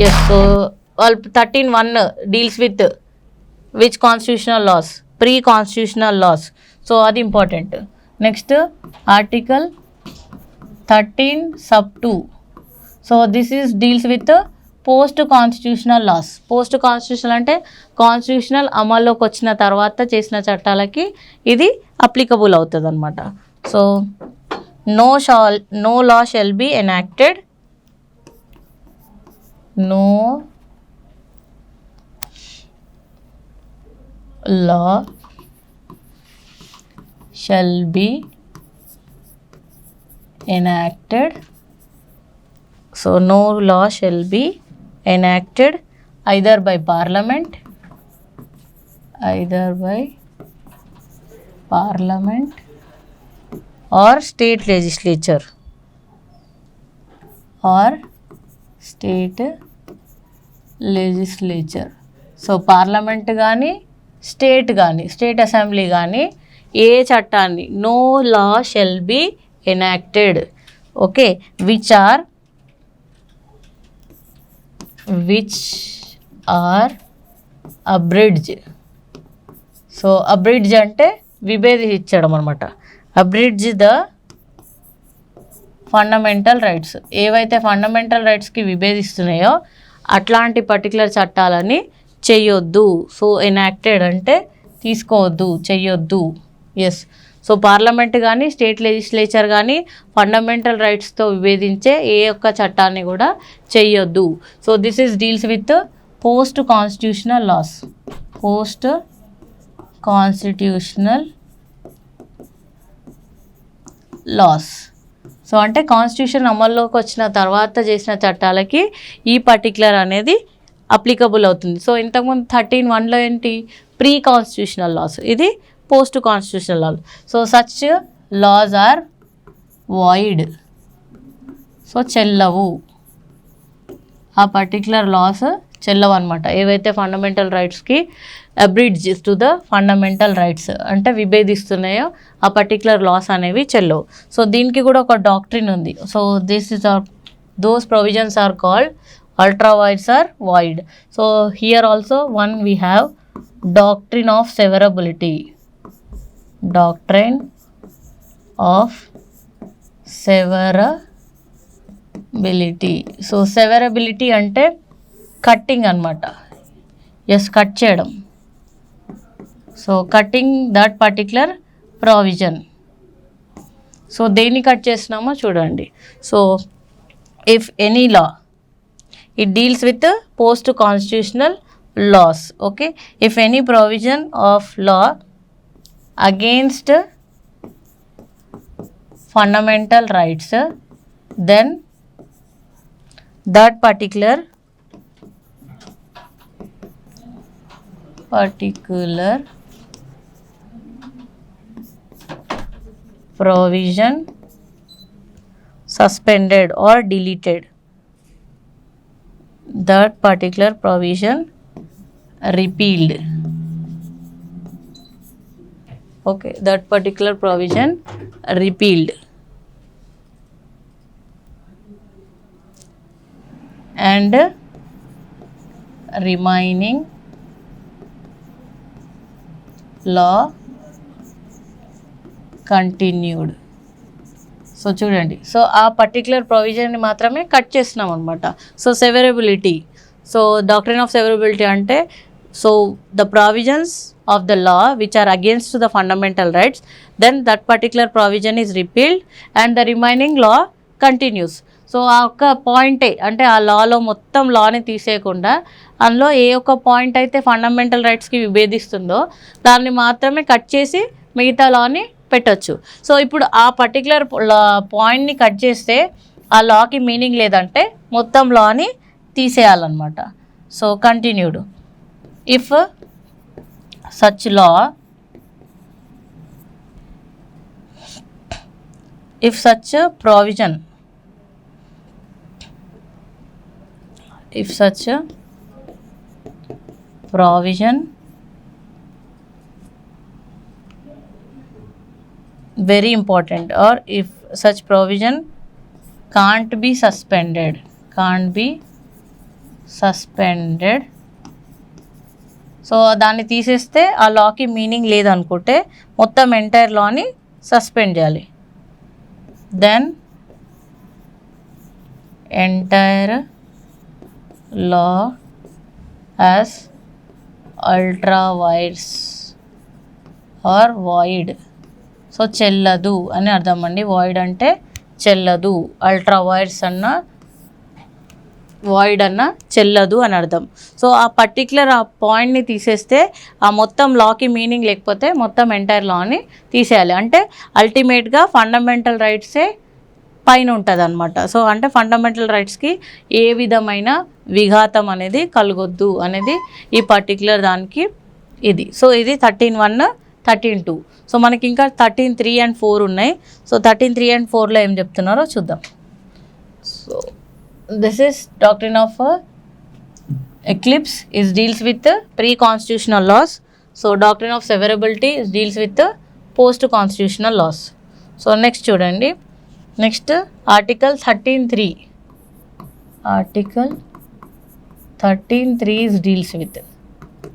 Yes, so 13(1) deals with which constitutional laws? Pre-constitutional laws. So అది important. Next, Article 13 sub 2. So this is deals with post constitutional laws. Post constitutional అంటే constitutional అమల్లోకి వచ్చిన తర్వాత చేసిన చట్టాలకి ఇది applicable అవుతుంది అనమాట. So no law shall be enacted, no law shall be enacted. So no law shall be enacted either by parliament or state legislature so parliament కానీ స్టేట్ అసెంబ్లీ కానీ ఏ చట్టాన్ని no law shall be enacted, okay, which are abridge. So abridge అంటే విభేదించడం అనమాట. Abridge the fundamental rights, ఏవైతే fundamental రైట్స్కి విభేదిస్తున్నాయో అట్లాంటి పర్టికులర్ చట్టాలని చెయ్యొద్దు. సో ఎనాక్టెడ్ అంటే తీసుకోవద్దు, చెయ్యొద్దు. ఎస్, సో పార్లమెంట్ కానీ స్టేట్ లెజిస్లేచర్ కానీ ఫండమెంటల్ రైట్స్తో విభేదించే ఏ ఒక్క చట్టాన్ని కూడా చెయ్యొద్దు. So this is deals with post constitutional laws. So అంటే కాన్స్టిట్యూషన్ అమల్లోకి వచ్చిన తర్వాత చేసిన చట్టాలకి ఈ పర్టికులర్ అనేది అప్లికబుల్ అవుతుంది. సో ఇంతకుముందు 13(1)లో ఏంటి? ప్రీ కాన్స్టిట్యూషనల్ లాస్, ఇది post constitutional laws. So such laws are void, so చెల్లవు, ఆ పర్టికులర్ లాస్ చెల్లవు అనమాట. ఏవైతే ఫండమెంటల్ రైట్స్కి abridge to the fundamental rights అంటే విభేదిస్తున్నాయో ఆ పర్టికులర్ లాస్ అనేవి చెల్లవు. సో దీనికి కూడా ఒక డాక్ట్రిన్ ఉంది. So this is those provisions are called ultra vires are void. So here also one we have doctrine of severability. So severability అంటే కట్టింగ్ అనమాట. ఎస్, కట్ చేయడం. So cutting that particular provision. So దేన్ని cut చేస్తున్నామో చూడండి. So if any law, it deals with the post constitutional laws, okay. If any provision of law against fundamental rights, then that particular provision suspended or deleted, that particular provision repealed, okay, that particular provision repealed, and remaining law continued. So చూడండి, so ఆ particular ప్రొవిజన్ని మాత్రమే cut చేస్తున్నాం అనమాట. So severability, so doctrine of severability అంటే so the provisions of the law which are against the fundamental rights, then that particular provision is repealed and the remaining law continues. So ఆ ఒక్క పాయింటే అంటే ఆ లాలో మొత్తం లాని తీసేయకుండా అందులో ఏ ఒక్క పాయింట్ అయితే ఫండమెంటల్ రైట్స్కి విభేదిస్తుందో దాన్ని మాత్రమే కట్ చేసి మిగతా లాని పెట్టచ్చు. సో ఇప్పుడు ఆ పర్టికులర్ పాయింట్ని కట్ చేస్తే ఆ లాకి మీనింగ్ లేదంటే మొత్తం లాని తీసేయాలన్నమాట. So continued, if such law, if such a provision very important, or if such provision can't be suspended. So దాన్ని తీసేస్తే ఆ లాకి మీనింగ్ లేదనుకుంటే మొత్తం ఎంటైర్ లాని సస్పెండ్ చేయాలి. Then entire law as ultra vires are void. So చెల్లదు అని అర్థం అండి. వాయిడ్ అంటే చెల్లదు, అల్ట్రా వైర్స్ అన్న వాయిడ్ అన్న చెల్లదు అని అర్థం. సో ఆ పర్టిక్యులర్ ఆ పాయింట్ని తీసేస్తే ఆ మొత్తం లాకి మీనింగ్ లేకపోతే మొత్తం ఎంటైర్ లాని తీసేయాలి. అంటే అల్టిమేట్గా ఫండమెంటల్ రైట్సే పైన ఉంటుంది అనమాట. సో అంటే ఫండమెంటల్ రైట్స్కి ఏ విధమైన విఘాతం అనేది కలగొద్దు అనేది ఈ పర్టిక్యులర్ దానికి ఇది. సో ఇది 13(1), 13(2). సో మనకి ఇంకా 13(3) and 4 ఉన్నాయి. సో 13(3) and 4లో ఏం చెప్తున్నారో చూద్దాం. So this is doctrine of eclipse is deals with pre-constitutional laws. So doctrine of severability is deals with post-constitutional laws. So next చూడండి, next Article 13(3). Article 13(3) is deals with.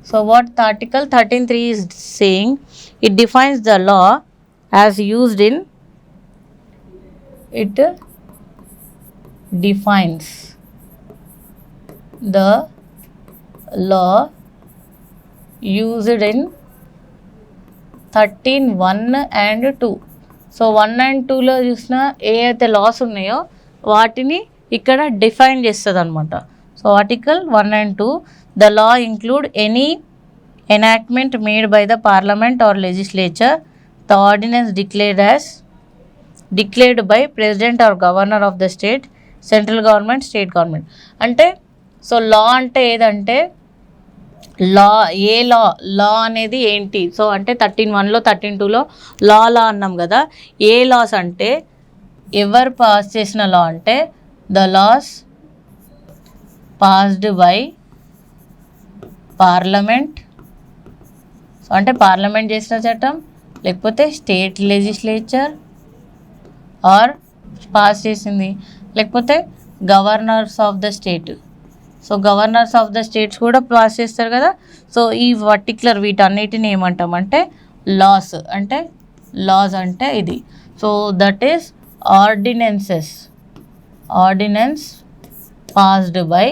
So what the Article 13(3) is saying, it defines the law as used in, it defines the law used in 13(1) and 2. So 1 and 2లో చూసిన ఏ అయితే loss ఉన్నాయో వాటిని ఇక్కడ define చేస్తుంది అనమాట. So Article 1 and 2, the law include any enactment made by the parliament or legislature, the ordinance declared by president or governor of the state, central government, state government. అంటే so లా అంటే ఏదంటే లా, ఏ లా అనేది ఏంటి? సో అంటే 13(1)లో 13(2)లో లా అన్నాం కదా. ఏ లాస్ అంటే ఎవరు పాస్ చేసిన లా అంటే the laws passed by parliament. So అంటే పార్లమెంట్ చేసిన చట్టం, లేకపోతే స్టేట్ లెజిస్లేచర్ ఆర్ పాస్ చేసింది, లేకపోతే governors of the state. So governors of the states కూడా పాస్ చేస్తారు కదా. సో ఈ పర్టిక్యులర్ వీటన్నిటిని ఏమంటామంటే లాస్ అంటే ఇది. So that is ordinance passed by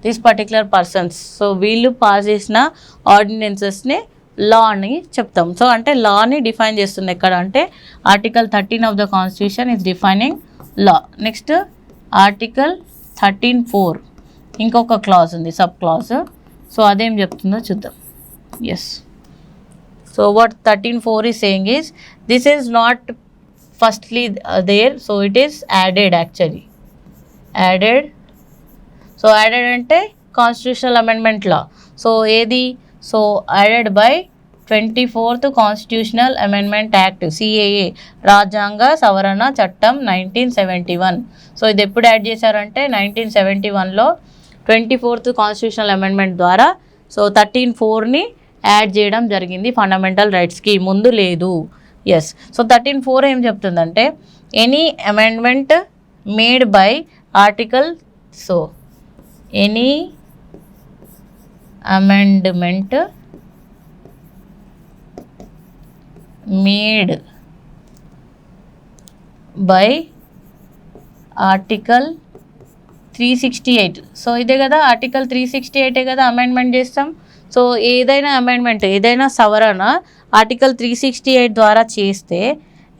this particular persons. So వీళ్ళు పాస్ చేసిన ఆర్డినెన్సెస్ని లా అని చెప్తాం. సో అంటే లాని డిఫైన్ చేస్తుంది ఎక్కడ అంటే Article 13 of the constitution is defining law. Next Article 13(4) ఇంకొక క్లాజ్ ఉంది, సబ్ క్లాజ్. సో అదేం చెప్తుందో చూద్దాం. Yes, so what 13(4) is saying is this is not firstly there, so it is added actually. Added, so added అంటే constitutional amendment law. So ఏది? So added by 24th constitutional amendment act, CAA, రాజ్యాంగ సవరణ చట్టం 1971. So ఇది ఎప్పుడు add చేశారంటే 1971లో 24th constitutional amendment ద్వారా so 13(4)ని add చేయడం జరిగింది ఫండమెంటల్ రైట్స్కి, ముందు లేదు. ఎస్, సో 13(4) ఏం చెప్తుందంటే any amendment made by article, so any amendment made by Article 368. So ఇదే కదా Article 368 కదా అమెండ్మెంట్ చేస్తాం. సో ఏదైనా అమెండ్మెంట్, ఏదైనా సవరణ Article 368 ద్వారా చేస్తే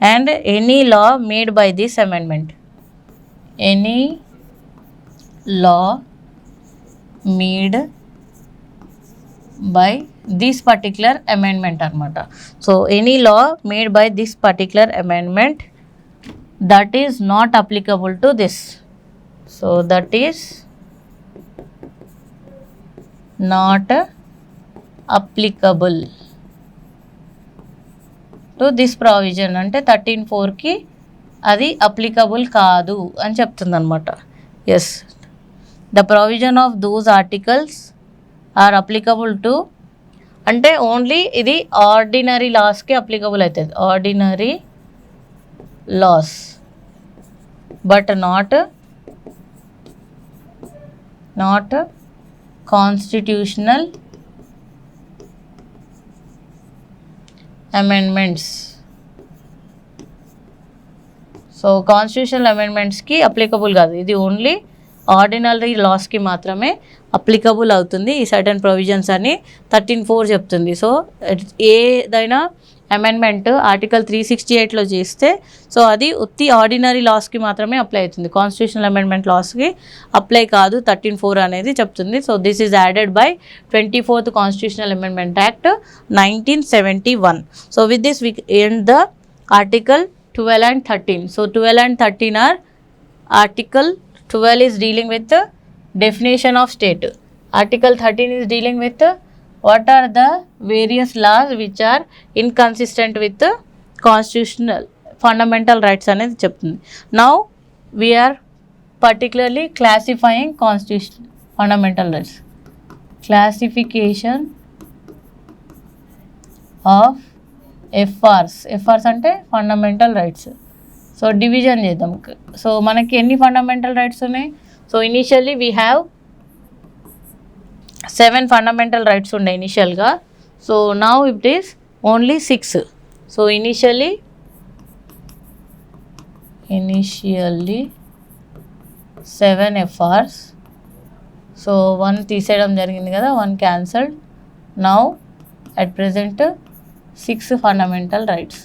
and any law made by this amendment, any law made by this particular amendment అనమాట. So any law made by this particular amendment that is not applicable to this. So that is not applicable to this provision. అంటే 13(4)కి అది applicable కాదు అని చెప్తుంది అనమాట. Yes, the provision of those articles are applicable to, అంటే only ఇది ordinary లాస్కి applicable అవుతుంది, ordinary laws, but not constitutional amendments. So constitutional అమెండ్మెంట్స్కి అప్లికబుల్ కాదు, ఇది ఓన్లీ ఆర్డినరీ లాస్కి మాత్రమే అప్లికబుల్ అవుతుంది ఈ సర్టన్ ప్రొవిజన్స్ అని 13(4) చెప్తుంది. సో ఏదైనా అమెండ్మెంట్ ఆర్టికల్ 368లో చేస్తే సో అది ఉత్తి ఆర్డినరీ లాస్కి మాత్రమే అప్లై అవుతుంది, కాన్స్టిట్యూషనల్ అమెండ్మెంట్ లాస్కి అప్లై కాదు 13(4) అనేది చెప్తుంది. So this is added by 24th constitutional amendment act 1971. So with this we end the article 12 and 13. So 12 and 13 are Article 12 is dealing with the definition of state. Article 13 is dealing with what are the various laws which are inconsistent with the constitutional fundamental rights అనేది చెప్తుంది. Now we are particularly classifying constitutional fundamental rights. Classification of FRs అంటే fundamental rights. So division చేద్దాం. So మనకి ఎన్ని fundamental rights ఉన్నాయి? So initially we have 7 fundamental rights ఉండే ఇనీషియల్గా. So now it is only 6. So initially 7 FRs. So 1 తీసేయడం జరిగింది కదా, 1 cancelled. Now at present 6 fundamental rights.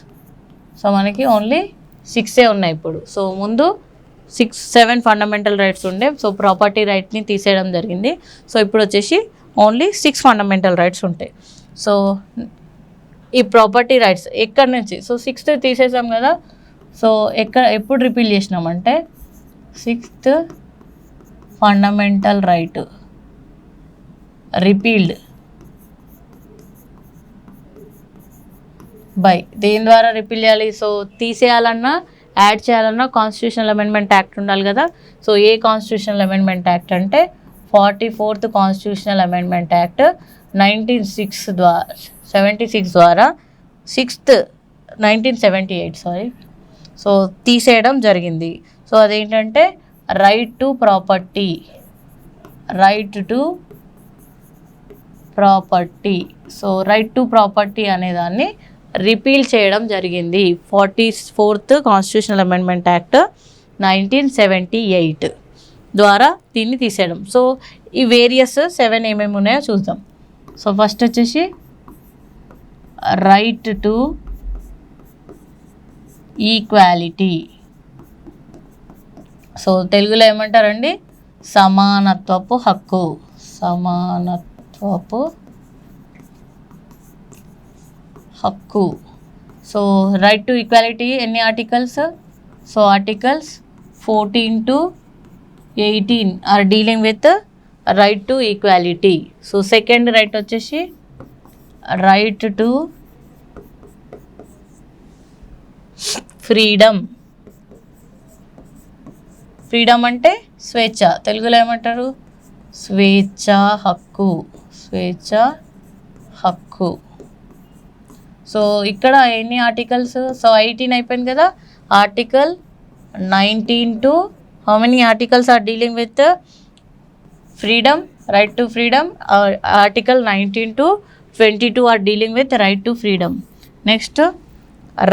So మనకి ఓన్లీ 6 ఉన్నాయి ఇప్పుడు. సో ముందు 7 ఫండమెంటల్ రైట్స్ ఉండే. సో ప్రాపర్టీ రైట్ని తీసేయడం జరిగింది. సో ఇప్పుడు వచ్చేసి ఓన్లీ 6 ఫండమెంటల్ రైట్స్ ఉంటాయి. సో ఈ ప్రాపర్టీ రైట్స్ ఎక్కడి నుంచి? సో 6th తీసేసాం కదా. సో ఎప్పుడు రిపీల్ చేసినామంటే 6th fundamental right repealed by దేని ద్వారా రిపీల్ చేయాలి? సో తీసేయాలన్నా యాడ్ చేయాలన్నా కాన్స్టిట్యూషనల్ అమెండ్మెంట్ యాక్ట్ ఉండాలి కదా. సో ఏ కాన్స్టిట్యూషనల్ అమెండ్మెంట్ యాక్ట్ అంటే 44th కాన్స్టిట్యూషనల్ అమెండ్మెంట్ యాక్ట్ 1976 ద్వారా 1978 సో తీసేయడం జరిగింది. సో అదేంటంటే right to property. So right to property అనేదాన్ని రిపీల్ చేయడం జరిగింది 44th కాన్స్టిట్యూషనల్ అమెండ్మెంట్ యాక్ట్ 1978 ద్వారా దీన్ని తీసేయడం. సో ఈ వేరియస్ 7 ఏమేమి ఉన్నాయో చూద్దాం. సో ఫస్ట్ వచ్చేసి రైట్ టు ఈక్వాలిటీ. సో తెలుగులో ఏమంటారండి? సమానత్వపు హక్కు. సో రైట్ టు ఈక్వాలిటీ ఎన్ని articles? So articles 14 to 18 are dealing with right to equality. So second right వచ్చేసి రైట్ టు ఫ్రీడమ్ అంటే స్వేచ్ఛ. తెలుగులో ఏమంటారు? స్వేచ్ఛా హక్కు. సో ఇక్కడ ఎన్ని ఆర్టికల్స్? సో 18 అయిపోయింది కదా. Article 19 to how many articles are dealing with freedom, right to freedom? Article 19 to 22 are dealing with right to freedom. Next,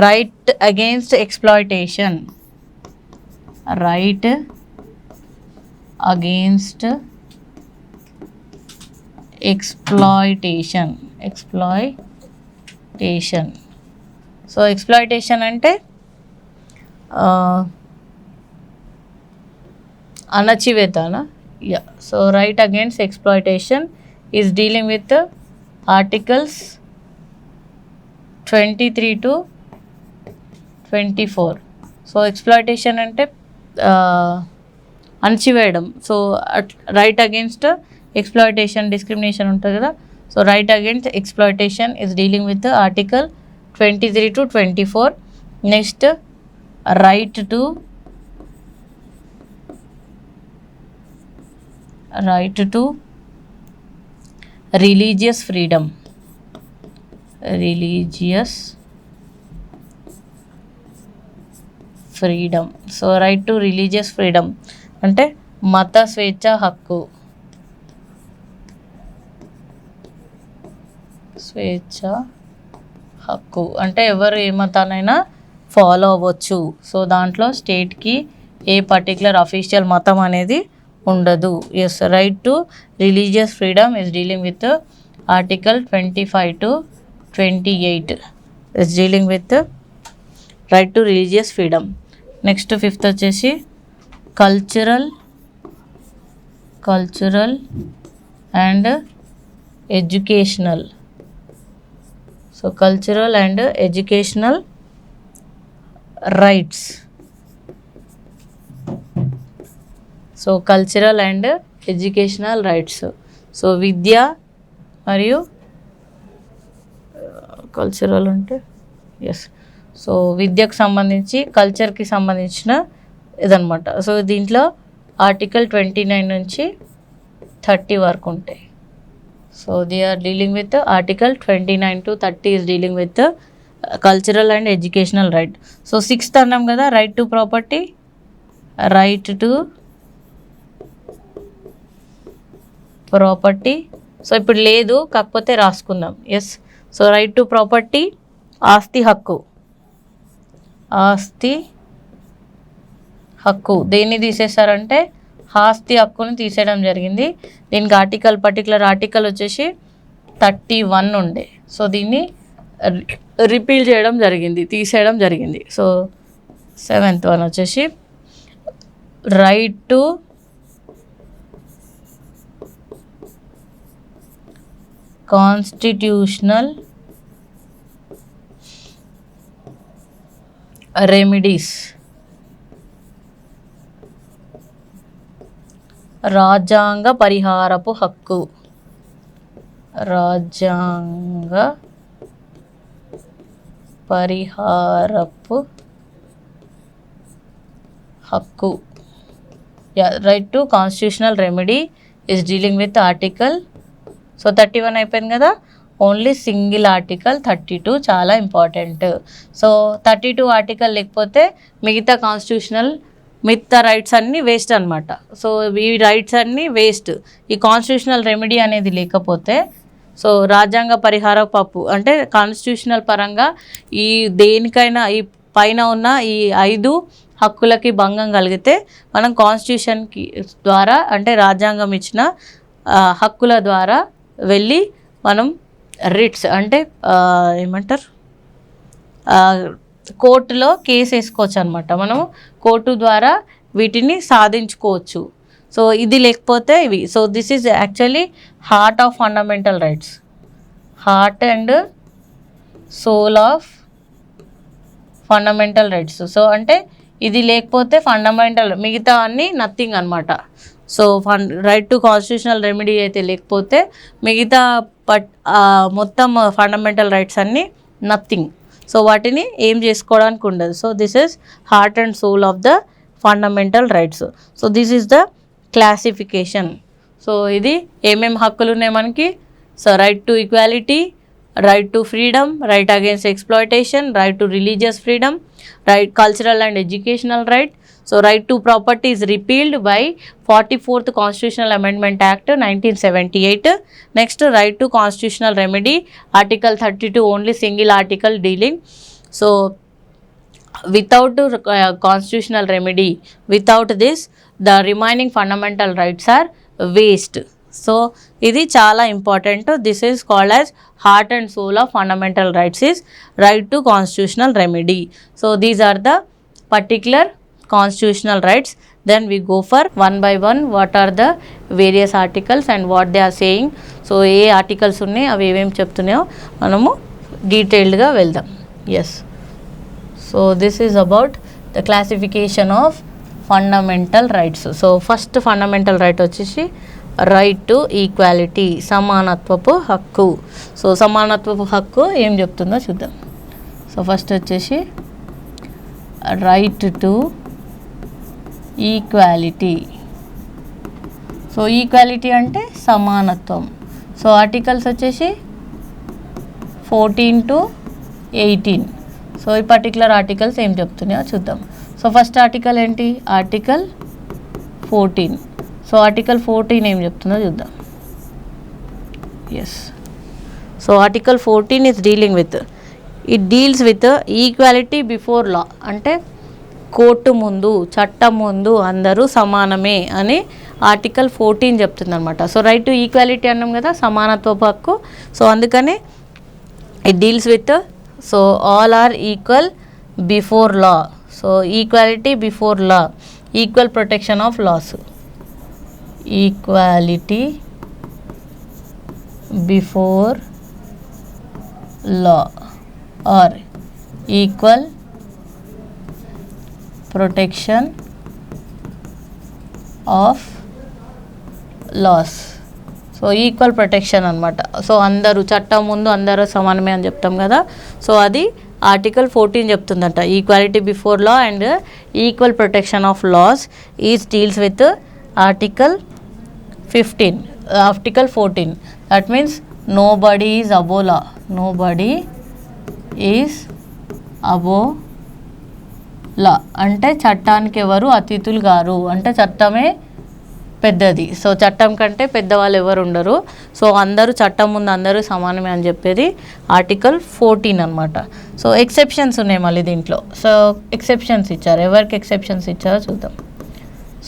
right against exploitation. Right against exploitation. So exploitation అంటే అణచివేతనా? Yeah. So right against exploitation is dealing with articles 23 to 24. So exploitation అంటే అణచివేయడం. So right against exploitation discrimination ఉంటుంది కదా. So right against exploitation is dealing with article 23 to 24. Next right to religious freedom. So right to religious freedom అంటే మత స్వేచ్ఛ హక్కు. స్వేచ్ఛ హక్కు అంటే ఎవరు ఏ మతానైనా ఫాలో అవ్వచ్చు. సో దాంట్లో స్టేట్కి ఏ పర్టికులర్ అఫీషియల్ మతం అనేది ఉండదు. Yes, right to religious freedom is dealing with article 25 to 28 is dealing with right to religious freedom. Next 5th వచ్చేసి cultural and educational. So cultural and educational rights. So cultural and educational rights. So విద్య మరియు cultural అంటే yes, so విద్యకు సంబంధించి కల్చర్కి సంబంధించిన ఇదనమాట. So దీంట్లో article 29 నుంచి 30 వరకు ఉంటాయి. So they are dealing with article 29 to 30 is dealing with cultural and educational right. So 6th అన్నాం కదా, right to property. Right to property so ఇప్పుడు లేదు, కాకపోతే రాసుకుందాం. Yes, so right to property ఆస్తి హక్కు. ఆస్తి హక్కు దేన్ని తీసేశారంటే ఆస్తి హక్కుని తీసేయడం జరిగింది. దీనికి పర్టికులర్ ఆర్టికల్ వచ్చేసి 31 ఉండే. సో దీన్ని రిపీల్ చేయడం జరిగింది, తీసేయడం జరిగింది. సో 7th వన్ వచ్చేసి రైట్ టు కాన్స్టిట్యూషనల్ రెమిడీస్. రాజ్యాంగ పరిహారపు హక్కు. రాజ్యాంగ పరిహారపు హక్కు. Right to constitutional remedy is dealing with article. So 31 అయిపోయింది కదా, ఓన్లీ సింగిల్ ఆర్టికల్ 32 చాలా ఇంపార్టెంట్. సో 32 ఆర్టికల్ లేకపోతే మిగతా రైట్స్ అన్నీ వేస్ట్ అనమాట. సో ఈ రైట్స్ అన్నీ వేస్ట్. ఈ కాన్స్టిట్యూషనల్ రెమెడీ అనేది లేకపోతే, సో రాజ్యాంగ పరిహార పప్పు అంటే కాన్స్టిట్యూషనల్ పరంగా ఈ దేనికైనా ఈ పైన ఉన్న ఈ 5 హక్కులకి భంగం కలిగితే మనం కాన్స్టిట్యూషన్కి ద్వారా అంటే రాజ్యాంగం ఇచ్చిన హక్కుల ద్వారా వెళ్ళి మనం రిట్స్ అంటే ఏమంటారు కోర్టులో కేసు వేసుకోవచ్చు అనమాట. మనము కోర్టు ద్వారా వీటిని సాధించుకోవచ్చు. సో ఇది లేకపోతే ఇవి. So this is actually heart of fundamental rights. Heart and soul of fundamental rights. So అంటే ఇది లేకపోతే ఫండమెంటల్ మిగతా అన్నీ నథింగ్ అనమాట. So right to constitutional remedy అయితే లేకపోతే మిగతా మొత్తం ఫండమెంటల్ రైట్స్ అన్నీ నథింగ్. సో వాటిని ఏం చేసుకోవడానికి ఉండదు. So this is heart and soul of the fundamental rights. So this is the classification. So ఇది ఏమేమి హక్కులు ఉన్నాయి మనకి. So right to equality, right to freedom, right against exploitation, right to religious freedom, right cultural and educational right. So right to property is repealed by 44th Constitutional Amendment Act 1978. Next, right to constitutional remedy, Article 32 only single article dealing. So without constitutional remedy, without this the remaining fundamental rights are waste. So ఇది చాలా important. This is called as heart and soul of fundamental rights is right to constitutional remedy. So these are the particular constitutional rights. Then we go for one by one what are the various articles and what they are saying. So ఏ articles ఉన్నాయి అవి ఏమేమి చెప్తున్నాయో మనము డీటెయిల్డ్గా వెళ్దాం. Yes, so this is about the classification of fundamental rights. So first fundamental right వచ్చేసి right to equality, సమానత్వపు హక్కు. సో సమానత్వపు హక్కు ఏం చెప్తుందో చూద్దాం. సో ఫస్ట్ వచ్చేసి right to equality. So equality అంటే సమానత్వం. సో ఆర్టికల్స్ వచ్చేసి 14 to 18. సో ఈ పర్టికులర్ ఆర్టికల్స్ ఏం చెప్తున్నాయో చూద్దాం. సో ఫస్ట్ ఆర్టికల్ ఏంటి, ఆర్టికల్ 14. సో ఆర్టికల్ 14 ఏం చెప్తుందో చూద్దాం. Yes, so article 14 is dealing with, it deals with equality before law, అంటే కోర్టు ముందు, చట్టం ముందు అందరూ సమానమే అని ఆర్టికల్ 14 చెప్తుంది అనమాట. సో రైట్ టు ఈక్వాలిటీ అన్నాం కదా, సమానత్వపు హక్కు. సో అందుకని it deals with, so all are equal before law. So equality before law, equal protection of laws, equality before law or equal protection of laws. So equal protection అనమాట. So అందరూ చట్టం ముందు అందరూ సమానమే అని చెప్తాం కదా, సో అది ఆర్టికల్ 14 చెప్తుందంట. Equality before law and equal protection of laws is deals with article 15, article 14. That means nobody is above law, nobody is above law అంటే చట్టానికి ఎవరు అతిథులు గారు, అంటే చట్టమే పెద్దది. సో చట్టం కంటే పెద్దవాళ్ళు ఎవరు ఉండరు. సో అందరూ చట్టం ముందు అందరూ సమానమే అని చెప్పేది ఆర్టికల్ 14 అనమాట. సో ఎక్సెప్షన్స్ ఉన్నాయి మళ్ళీ దీంట్లో. సో ఎక్సెప్షన్స్ ఇచ్చారు, ఎవరికి ఎక్సెప్షన్స్ ఇచ్చారో చూద్దాం.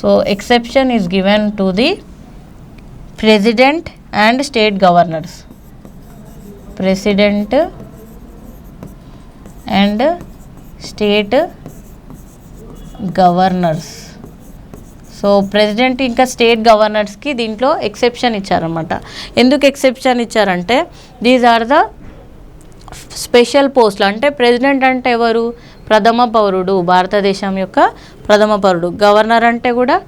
So exception is given to the president and state governors, president and state governors. So president ఇంకా స్టేట్ గవర్నర్స్కి దీంట్లో ఎక్సెప్షన్ ఇచ్చారన్నమాట. ఎందుకు ఎక్సెప్షన్ ఇచ్చారంటే దీస్ ఆర్ ద స్పెషల్ పోస్టులు. అంటే ప్రెసిడెంట్ అంటే ఎవరు, ప్రథమ పౌరుడు, భారతదేశం యొక్క ప్రథమ పౌరుడు. గవర్నర్ అంటే కూడా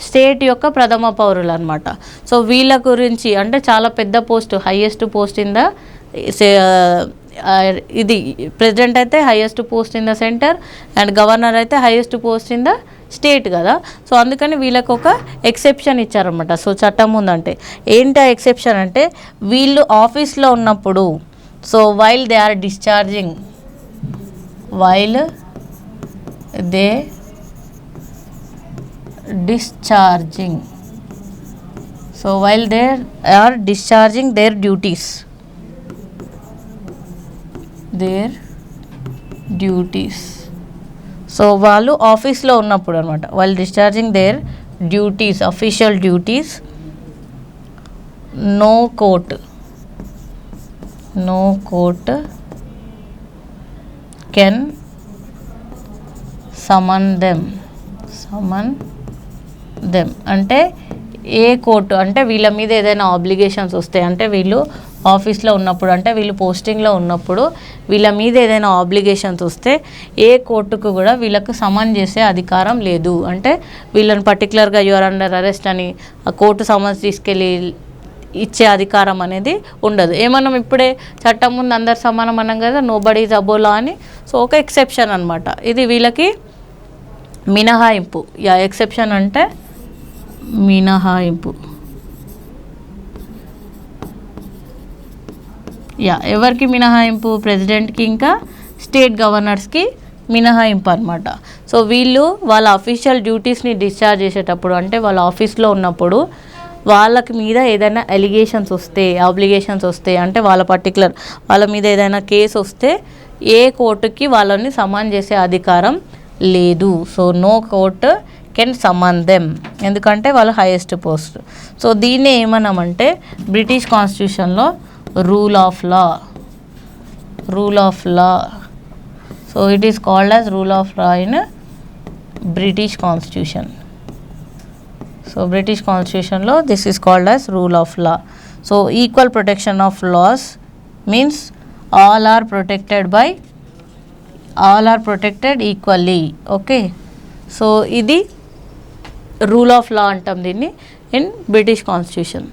స్టేట్ యొక్క ప్రథమ పౌరులు అనమాట. సో వీళ్ళ గురించి అంటే చాలా పెద్ద post, highest post in the ఇది ప్రెసిడెంట్ అయితే highest post in the centre and governor అయితే highest post in the state కదా. సో అందుకని వీళ్ళకి ఒక ఎక్సెప్షన్ ఇచ్చారన్నమాట. సో చట్టం ఉందంటే ఏంటి ఆ ఎక్సెప్షన్ అంటే, వీళ్ళు ఆఫీస్లో ఉన్నప్పుడు, so while they are discharging, while they discharging, so while they are discharging their duties, their duties. So వాళ్ళు ఆఫీస్లో ఉన్నప్పుడు అనమాట, వాళ్ళు discharging their duties, official duties, no court can summon them అంటే ఏ కోర్టు అంటే వీళ్ళ మీద ఏదైనా ఆబ్లిగేషన్స్ వస్తాయి, అంటే వీళ్ళు ఆఫీస్లో ఉన్నప్పుడు, అంటే వీళ్ళు పోస్టింగ్లో ఉన్నప్పుడు వీళ్ళ మీద ఏదైనా ఆబ్లిగేషన్స్ వస్తే ఏ కోర్టుకు కూడా వీళ్ళకు సమన్ చేసే అధికారం లేదు. అంటే వీళ్ళని పర్టికులర్గా యువర్ అండర్ అరెస్ట్ అని ఆ కోర్టు సమన్స్ తీసుకెళ్ళి ఇచ్చే అధికారం అనేది ఉండదు. ఏమన్నాం ఇప్పుడే, చట్టం ముందు అందరు సమానం అన్నాం కదా, నోబడీ ఈజ్ అబో లా అని. సో ఒక ఎక్సెప్షన్ అనమాట, ఇది వీళ్ళకి మినహాయింపు. యా ఎక్సెప్షన్ అంటే మినహాయింపు. యా ఎవరికి మినహాయింపు, ప్రెసిడెంట్కి ఇంకా స్టేట్ గవర్నర్స్కి మినహాయింపు అనమాట. సో వీళ్ళు వాళ్ళ అఫీషియల్ డ్యూటీస్ని డిశ్చార్జ్ చేసేటప్పుడు, అంటే వాళ్ళ ఆఫీస్లో ఉన్నప్పుడు వాళ్ళకి మీద ఏదైనా ఎలిగేషన్స్ వస్తే, ఆబ్లిగేషన్స్ వస్తే, అంటే వాళ్ళ పర్టికులర్ వాళ్ళ మీద ఏదైనా కేసు వస్తే ఏ కోర్టుకి వాళ్ళని సమన్ చేసే అధికారం లేదు. So no court can summon them, ఎందుకంటే వాళ్ళు హైయెస్ట్ పోస్ట్. సో దీన్ని ఏమన్నామంటే బ్రిటిష్ కాన్స్టిట్యూషన్లో rule of law. So it is called as rule of law in British constitution. So British కాన్స్టిట్యూషన్లో this is called as rule of law. So equal protection of laws means all are protected equally. Okay, so ఇది rule of law అంటాం దీన్ని in British constitution.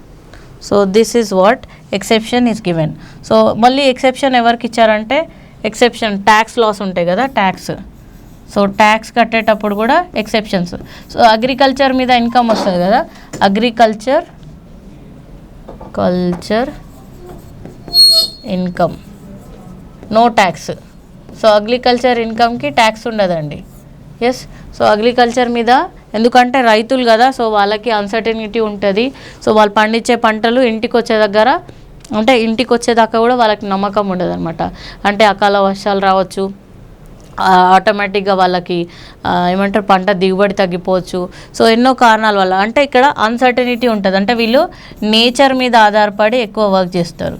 So this is what exception is given. So మళ్ళీ exception ఎవరికి ఇచ్చారంటే, exception tax loss ఉంటాయి కదా, tax. So tax కట్టేటప్పుడు కూడా ఎక్సెప్షన్స్. సో అగ్రికల్చర్ మీద ఇన్కమ్ వస్తుంది కదా, agriculture income no tax. So agriculture ఇన్కమ్కి ట్యాక్స్ ఉండదండి. ఎస్, సో అగ్రికల్చర్ మీద ఎందుకంటే రైతులు కదా, సో వాళ్ళకి అన్సర్టనిటీ ఉంటుంది. సో వాళ్ళు పండించే పంటలు ఇంటికి వచ్చే దగ్గర అంటే ఇంటికి వచ్చేదాకా కూడా వాళ్ళకి నమ్మకం ఉండదు అనమాట. అంటే అకాల వర్షాలు రావచ్చు, ఆటోమేటిక్గా వాళ్ళకి ఏమంటారు పంట దిగుబడి తగ్గిపోవచ్చు. సో ఎన్నో కారణాల వల్ల అంటే ఇక్కడ అన్సర్టనిటీ ఉంటుంది. అంటే వీళ్ళు నేచర్ మీద ఆధారపడి ఎక్కువ వర్క్ చేస్తారు.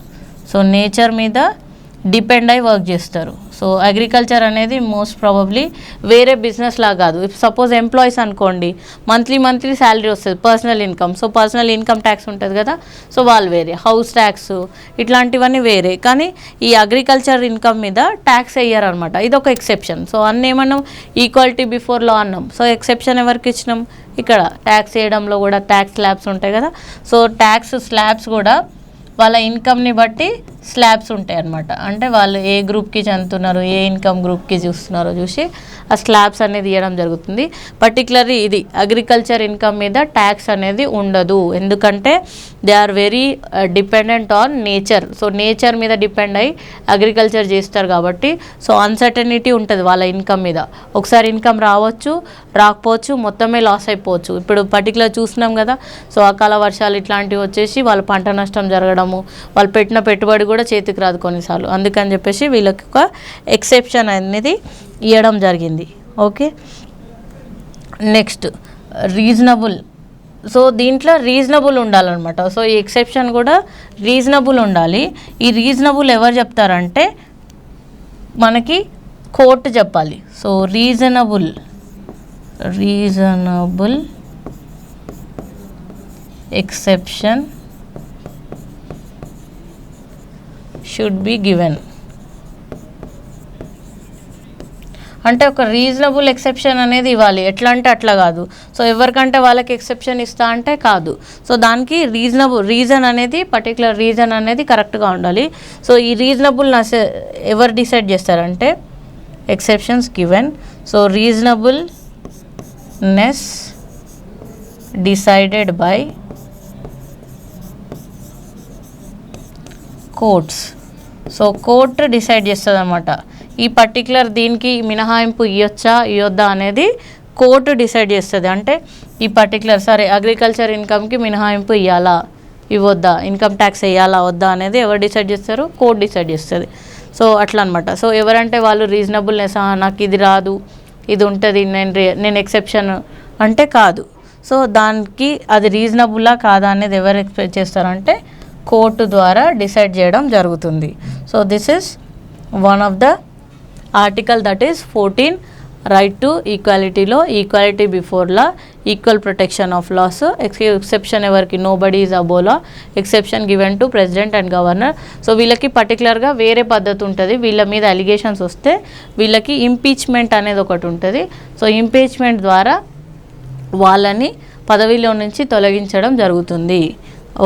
సో నేచర్ మీద డిపెండ్ అయి వర్క్ చేస్తారు. సో అగ్రికల్చర్ అనేది మోస్ట్ ప్రాబబ్లీ వేరే బిజినెస్ లాగా కాదు. ఇఫ్ సపోజ్ ఎంప్లాయీస్ అనుకోండి, మంత్లీ శాలరీ వస్తుంది, personal income. So personal income tax ఉంటుంది కదా, సో వాళ్ళు వేరే, హౌస్ ట్యాక్స్ ఇట్లాంటివన్నీ వేరే. కానీ ఈ అగ్రికల్చర్ ఇన్కమ్ మీద ట్యాక్స్ వేయరు అనమాట. ఇది ఒక ఎక్సెప్షన్. సో అన్నీ ఏమన్నాం, ఈక్వాలిటీ బిఫోర్ లా అన్నాం. సో ఎక్సెప్షన్ ఎవరికి ఇచ్చినాం, ఇక్కడ ట్యాక్స్ వేయడంలో కూడా ట్యాక్స్ స్లాబ్స్ ఉంటాయి కదా. సో ట్యాక్స్ స్లాబ్స్ కూడా వాళ్ళ ఇన్కమ్ని బట్టి స్లాబ్స్ ఉంటాయి అన్నమాట. అంటే వాళ్ళు ఏ గ్రూప్కి చెందుతున్నారు, ఏ ఇన్కమ్ గ్రూప్కి చూస్తున్నారో చూసి ఆ స్లాబ్స్ అనేది ఇవ్వడం జరుగుతుంది. పర్టికులర్లీ ఇది అగ్రికల్చర్ ఇన్కమ్ మీద ట్యాక్స్ అనేది ఉండదు, ఎందుకంటే they are very dependent on nature. So nature మీద డిపెండ్ అయ్యి అగ్రికల్చర్ చేస్తారు కాబట్టి సో అన్సర్టనిటీ ఉంటుంది వాళ్ళ ఇన్కమ్ మీద. ఒకసారి ఇన్కమ్ రావచ్చు, రాకపోవచ్చు, మొత్తమే లాస్ అయిపోవచ్చు. ఇప్పుడు పర్టికులర్ చూస్తున్నాం కదా, సో అకాల వర్షాలు ఇట్లాంటివి వచ్చేసి వాళ్ళ పంట నష్టం జరగడము, వాళ్ళు పెట్టిన పెట్టుబడి కూడా చేతికి రాదు కొన్నిసార్లు. అందుకని చెప్పేసి వీళ్ళకి ఒక ఎక్సెప్షన్ అనేది ఇవ్వడం జరిగింది. Okay, next reasonable. సో దీంట్లో రీజనబుల్ ఉండాలన్నమాట. సో ఈ ఎక్సెప్షన్ కూడా రీజనబుల్ ఉండాలి. ఈ రీజనబుల్ ఎవరు చెప్తారంటే మనకి కోర్టు చెప్పాలి. So reasonable exception should be given. అంటే ఒక రీజనబుల్ ఎక్సెప్షన్ అనేది ఇవ్వాలి. ఎట్లా అంటే అట్లా కాదు. సో ఎవరికంటే వాళ్ళకి ఎక్సెప్షన్ ఇస్తా అంటే కాదు. సో దానికి రీజన్ అనేది పర్టికులర్ రీజన్ అనేది కరెక్ట్గా ఉండాలి. సో ఈ రీజనబుల్నెస్ ఎవరు డిసైడ్ చేస్తారంటే exceptions given. So reasonableness decided by courts. So court decide చేస్తుంది అనమాట. ఈ పర్టికులర్ దీనికి మినహాయింపు ఇవ్వచ్చా ఇవ్వద్దా అనేది కోర్టు డిసైడ్ చేస్తుంది. అంటే ఈ పర్టికులర్ సరే అగ్రికల్చర్ ఇన్కమ్కి మినహాయింపు ఇవ్వాలా ఇవ్వద్దా, ఇన్కమ్ ట్యాక్స్ వేయాలా వద్దా అనేది ఎవరు డిసైడ్ చేస్తారు, కోర్టు డిసైడ్ చేస్తుంది. సో అట్లా అనమాట. సో ఎవరంటే వాళ్ళు రీజనబుల్నెస్, నాకు ఇది రాదు ఇది ఉంటుంది, నేను ఎక్సెప్షన్ అంటే కాదు. సో దానికి అది రీజనబుల్లా కాదా అనేది ఎవరు ఎక్స్పెక్ట్ చేస్తారంటే కోర్టు ద్వారా డిసైడ్ చేయడం జరుగుతుంది. So this is one of the article that is 14 right to ఈక్వాలిటీలో equality before law, equal protection of laws, exception ఎవరికి, nobody is above law, exception given to president and governor. So వీళ్ళకి పర్టికులర్గా వేరే పద్ధతి ఉంటుంది. వీళ్ళ మీద allegations వస్తే వీళ్ళకి ఇంపీచ్మెంట్ అనేది ఒకటి ఉంటుంది. సో ఇంపీచ్మెంట్ ద్వారా వాళ్ళని పదవిలో నుంచి తొలగించడం జరుగుతుంది.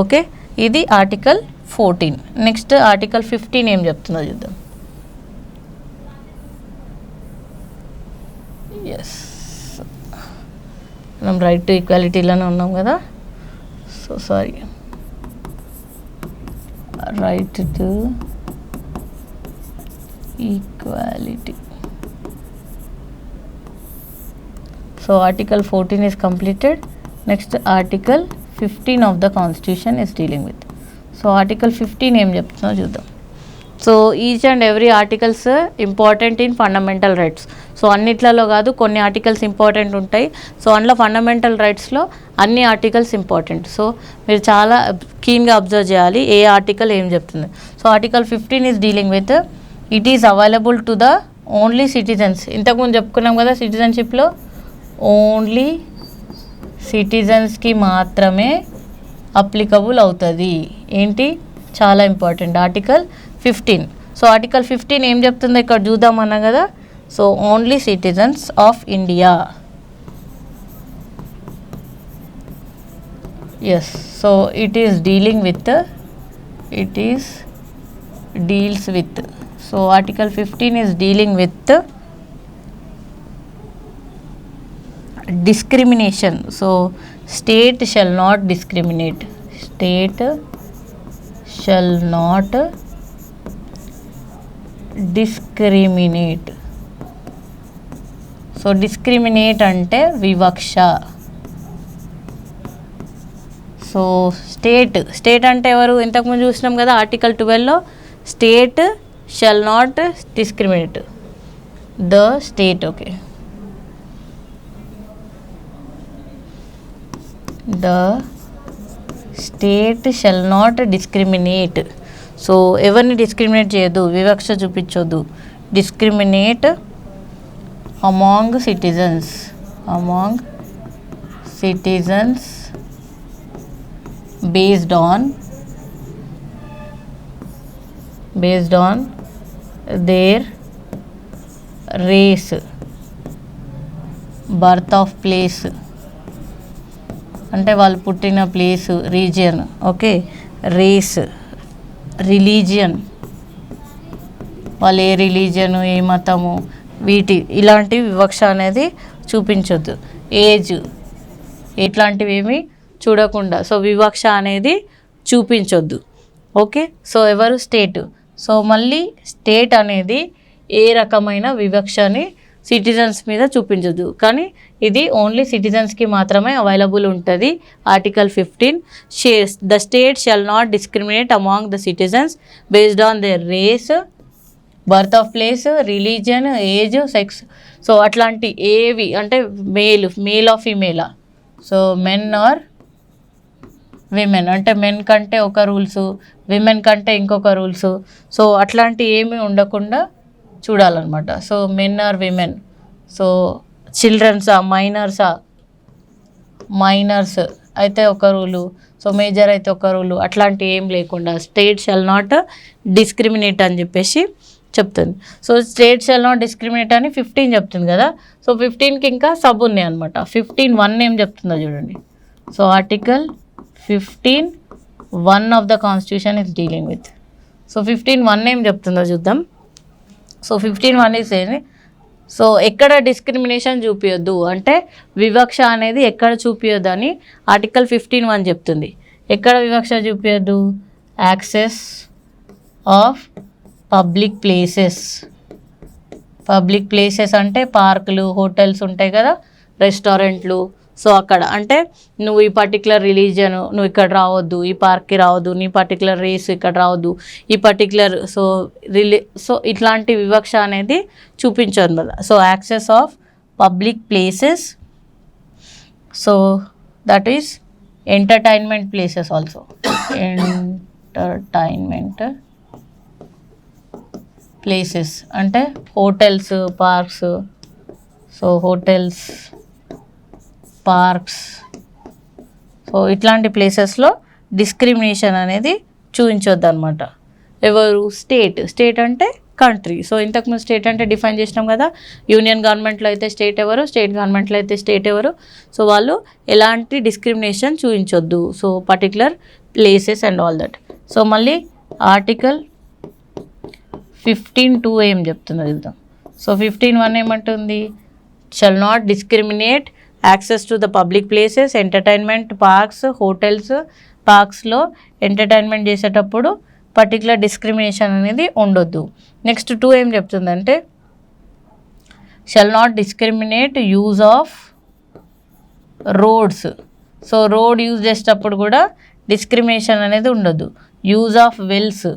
ఓకే, ఇది ఆర్టికల్ 14. నెక్స్ట్ ఆర్టికల్ 15 ఏం చెప్తుందో చూద్దాం. ఎస్, మనం రైట్ టు ఈక్వాలిటీలోనే ఉన్నాం కదా. So sorry, right to equality. So article 14 is completed. Next article 15 of the constitution is dealing with. So article 15 ఏం చెప్తుందో చూద్దాం. So each and every articles important in fundamental rights. So అన్నిట్లలో కాదు, కొన్ని articles important ఉంటాయి. So అందులో fundamental రైట్స్లో అన్ని articles important. So మీరు చాలా కీన్గా అబ్జర్వ్ చేయాలి ఏ ఆర్టికల్ ఏం చెప్తుంది. So article 15 is dealing with it is available to the only citizens. ఇంతకుముందు చెప్పుకున్నాం కదా, సిటిజన్షిప్లో ఓన్లీ సిటిజన్స్కి మాత్రమే అప్లికబుల్ అవుతుంది. ఏంటి, చాలా ఇంపార్టెంట్ ఆర్టికల్ 15. సో ఆర్టికల్ 15 ఏం చెప్తుందో ఇక్కడ చూద్దామన్నా కదా. So only citizens of India. Yes, so it is dealing with, it is deals with. So article 15 is dealing with discrimination. So state shall not discriminate. State shall not discriminate. So discriminate అంటే వివక్ష. So state అంటే ఎవరు, ఇంతకుముందు చూసినాం కదా article 12లో, state shall not discriminate, the state. Okay, the state shall not discriminate. So ఎవరిని discriminate చేయొద్దు, వివక్ష చూపించొద్దు. Discriminate among citizens based on their race, birth of place అంటే వాళ్ళు పుట్టిన place, region. Okay, race, religion, వాళ్ళు ఏ రిలీజియను, ఏ మతము, ఇలాంటి వివక్ష అనేది చూపించొద్దు. ఏజ్, ఇట్లాంటివి ఏమి చూడకుండా, సో వివక్ష అనేది చూపించొద్దు. ఓకే, సో ఎవరు, స్టేట్. సో మళ్ళీ స్టేట్ అనేది ఏ రకమైన వివక్షని సిటిజన్స్ మీద చూపించదు, కానీ ఇది ఓన్లీ సిటిజన్స్కి మాత్రమే అవైలబుల్ ఉంటుంది. Article 15, the state shall not discriminate among the citizens based on their race, birth of place, religion, age, sex. So అట్లాంటి ఏవి అంటే మేల్ ఆఫ్ ఫీమేలా, సో మెన్ ఆర్ విమెన్, అంటే మెన్ కంటే ఒక రూల్స్, విమెన్ కంటే ఇంకొక రూల్స్. సో అట్లాంటి ఏమీ ఉండకుండా చూడాలన్నమాట. So men or women, so చిల్డ్రన్సా, మైనర్స్ అయితే ఒక రూలు, సో మేజర్ అయితే ఒక రూలు, అట్లాంటి ఏం లేకుండా స్టేట్ షల్ నాట్ డిస్క్రిమినేట్ అని చెప్పేసి చెప్తుంది. So state shall not discriminate అని 15 చెప్తుంది కదా. సో 15కి ఇంకా సబ్ ఉన్నాయి అనమాట. 15(1) ఏం చెప్తుందో చూడండి. So article 15(1) of the constitution is dealing with. So 15(1) ఏం చెప్తుందో చూద్దాం. సో 15(1) ఈజ్ ఏంటి, సో ఎక్కడ డిస్క్రిమినేషన్ చూపించొద్దు అంటే వివక్ష అనేది ఎక్కడ చూపించొద్దు అని ఆర్టికల్ 15(1) చెప్తుంది. ఎక్కడ వివక్ష చూపించొద్దు, యాక్సెస్ ఆఫ్ పబ్లిక్ ప్లేసెస్ అంటే పార్కులు, హోటల్స్ ఉంటాయి కదా, రెస్టారెంట్లు. సో అక్కడ అంటే నువ్వు ఈ పర్టికులర్ రిలీజియన్, నువ్వు ఇక్కడ రావద్దు, ఈ పార్క్కి రావద్దు, నీ పర్టికులర్ రేస్ ఇక్కడ రావద్దు, ఈ పర్టికులర్ సో ఇట్లాంటి వివక్ష అనేది చూపించదు కదా. So access of public places, so that is entertainment places also, entertainment places అంటే hotels, parks. So hotels, parks, so ఇట్లాంటి ప్లేసెస్లో డిస్క్రిమినేషన్ అనేది చూపించొద్దు అనమాట. ఎవరు, స్టేట్ అంటే కంట్రీ. సో ఇంతకుముందు స్టేట్ అంటే డిఫైన్ చేసినాం కదా, యూనియన్ గవర్నమెంట్లో అయితే స్టేట్ ఎవరు, స్టేట్ గవర్నమెంట్లో అయితే స్టేట్ ఎవరు. సో వాళ్ళు ఎలాంటి డిస్క్రిమినేషన్ చూపించొద్దు, so particular places and all that. So మళ్ళీ ఆర్టికల్ 15(2) ఏం చెప్తుందో చూద్దాం. సో 15(1) ఏమంటుంది, shall not discriminate access to the public places, entertainment, parks, hotels. పార్క్స్లో ఎంటర్టైన్మెంట్ చేసేటప్పుడు పర్టికులర్ డిస్క్రిమినేషన్ అనేది ఉండొద్దు. నెక్స్ట్ 2 ఏం చెప్తుందంటే, shall not discriminate use of roads. So road use చేసేటప్పుడు కూడా డిస్క్రిమినేషన్ అనేది ఉండొద్దు. Use of wells.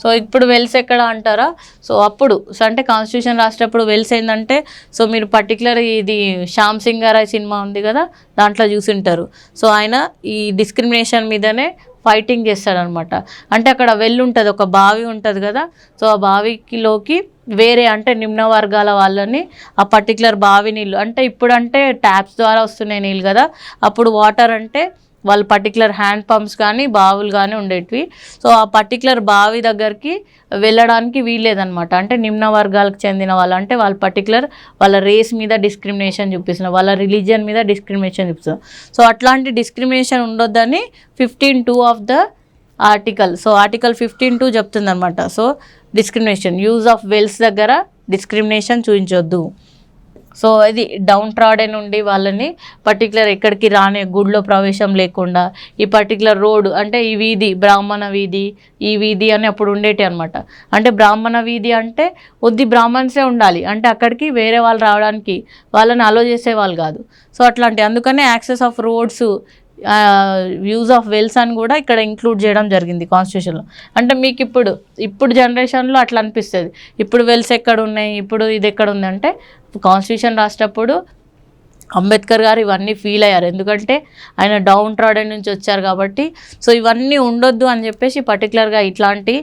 సో ఇప్పుడు వెల్స్ ఎక్కడ అంటారా, సో అప్పుడు అంటే కాన్స్టిట్యూషన్ రాసేటప్పుడు వెల్స్ ఏంటంటే, సో మీరు పర్టికులర్ ఇది శ్యామ్ సింగారాయ్ సినిమా ఉంది కదా, దాంట్లో చూసింటారు. సో ఆయన ఈ డిస్క్రిమినేషన్ మీదనే ఫైటింగ్ చేస్తాడనమాట. అంటే అక్కడ వెల్ ఉంటుంది, ఒక బావి ఉంటుంది కదా, సో ఆ బావిలోకి వేరే అంటే నిమ్న వర్గాల వాళ్ళని ఆ పర్టికులర్ బావి నీళ్ళు, అంటే ఇప్పుడు అంటే ట్యాప్స్ ద్వారా వస్తున్నాయి నీళ్ళు కదా, అప్పుడు వాటర్ అంటే వాళ్ళు పర్టికులర్ హ్యాండ్ పంప్స్ కానీ బావులు కానీ ఉండేటివి. సో ఆ పర్టికులర్ బావి దగ్గరికి వెళ్ళడానికి వీల్లేదనమాట. అంటే నిమ్న వర్గాలకు చెందిన వాళ్ళు, అంటే వాళ్ళ పర్టికులర్ వాళ్ళ రేస్ మీద డిస్క్రిమినేషన్ చూపిస్తున్నారు, వాళ్ళ రిలీజియన్ మీద డిస్క్రిమినేషన్ చూపిస్తున్నారు. సో అట్లాంటి డిస్క్రిమినేషన్ ఉండొద్దని 15(2) of the article. So article 15(2) చెప్తుందనమాట. So discrimination, use of wells దగ్గర డిస్క్రిమినేషన్ చూపించొద్దు. సో ఇది డౌన్ ట్రాడెన్ నుండి వాళ్ళని పర్టికులర్ ఎక్కడికి రానే గుడిలో ప్రవేశం లేకుండా ఈ పర్టికులర్ రోడ్ అంటే ఈ వీధి బ్రాహ్మణ వీధి ఈ వీధి అని అప్పుడు ఉండేటి అనమాట. అంటే బ్రాహ్మణ వీధి అంటే కొద్ది బ్రాహ్మణ్సే ఉండాలి, అంటే అక్కడికి వేరే వాళ్ళు రావడానికి వాళ్ళని అలో చేసేవాళ్ళు కాదు. సో అట్లాంటి అందుకనే access of roads, use of wells అని కూడా ఇక్కడ ఇంక్లూడ్ చేయడం జరిగింది కాన్స్టిట్యూషన్లో. అంటే మీకు ఇప్పుడు జనరేషన్లో అట్లా అనిపిస్తుంది, ఇప్పుడు వెల్స్ ఎక్కడ ఉన్నాయి, ఇప్పుడు ఇది ఎక్కడ ఉంది అంటే కాన్స్టిట్యూషన్ రాసేటప్పుడు అంబేద్కర్ గారు ఇవన్నీ ఫీల్ అయ్యారు, ఎందుకంటే ఆయన డౌన్ ట్రాడెన్ నుంచి వచ్చారు కాబట్టి. సో ఇవన్నీ ఉండొద్దు అని చెప్పేసి పర్టికులర్గా ఇట్లాంటి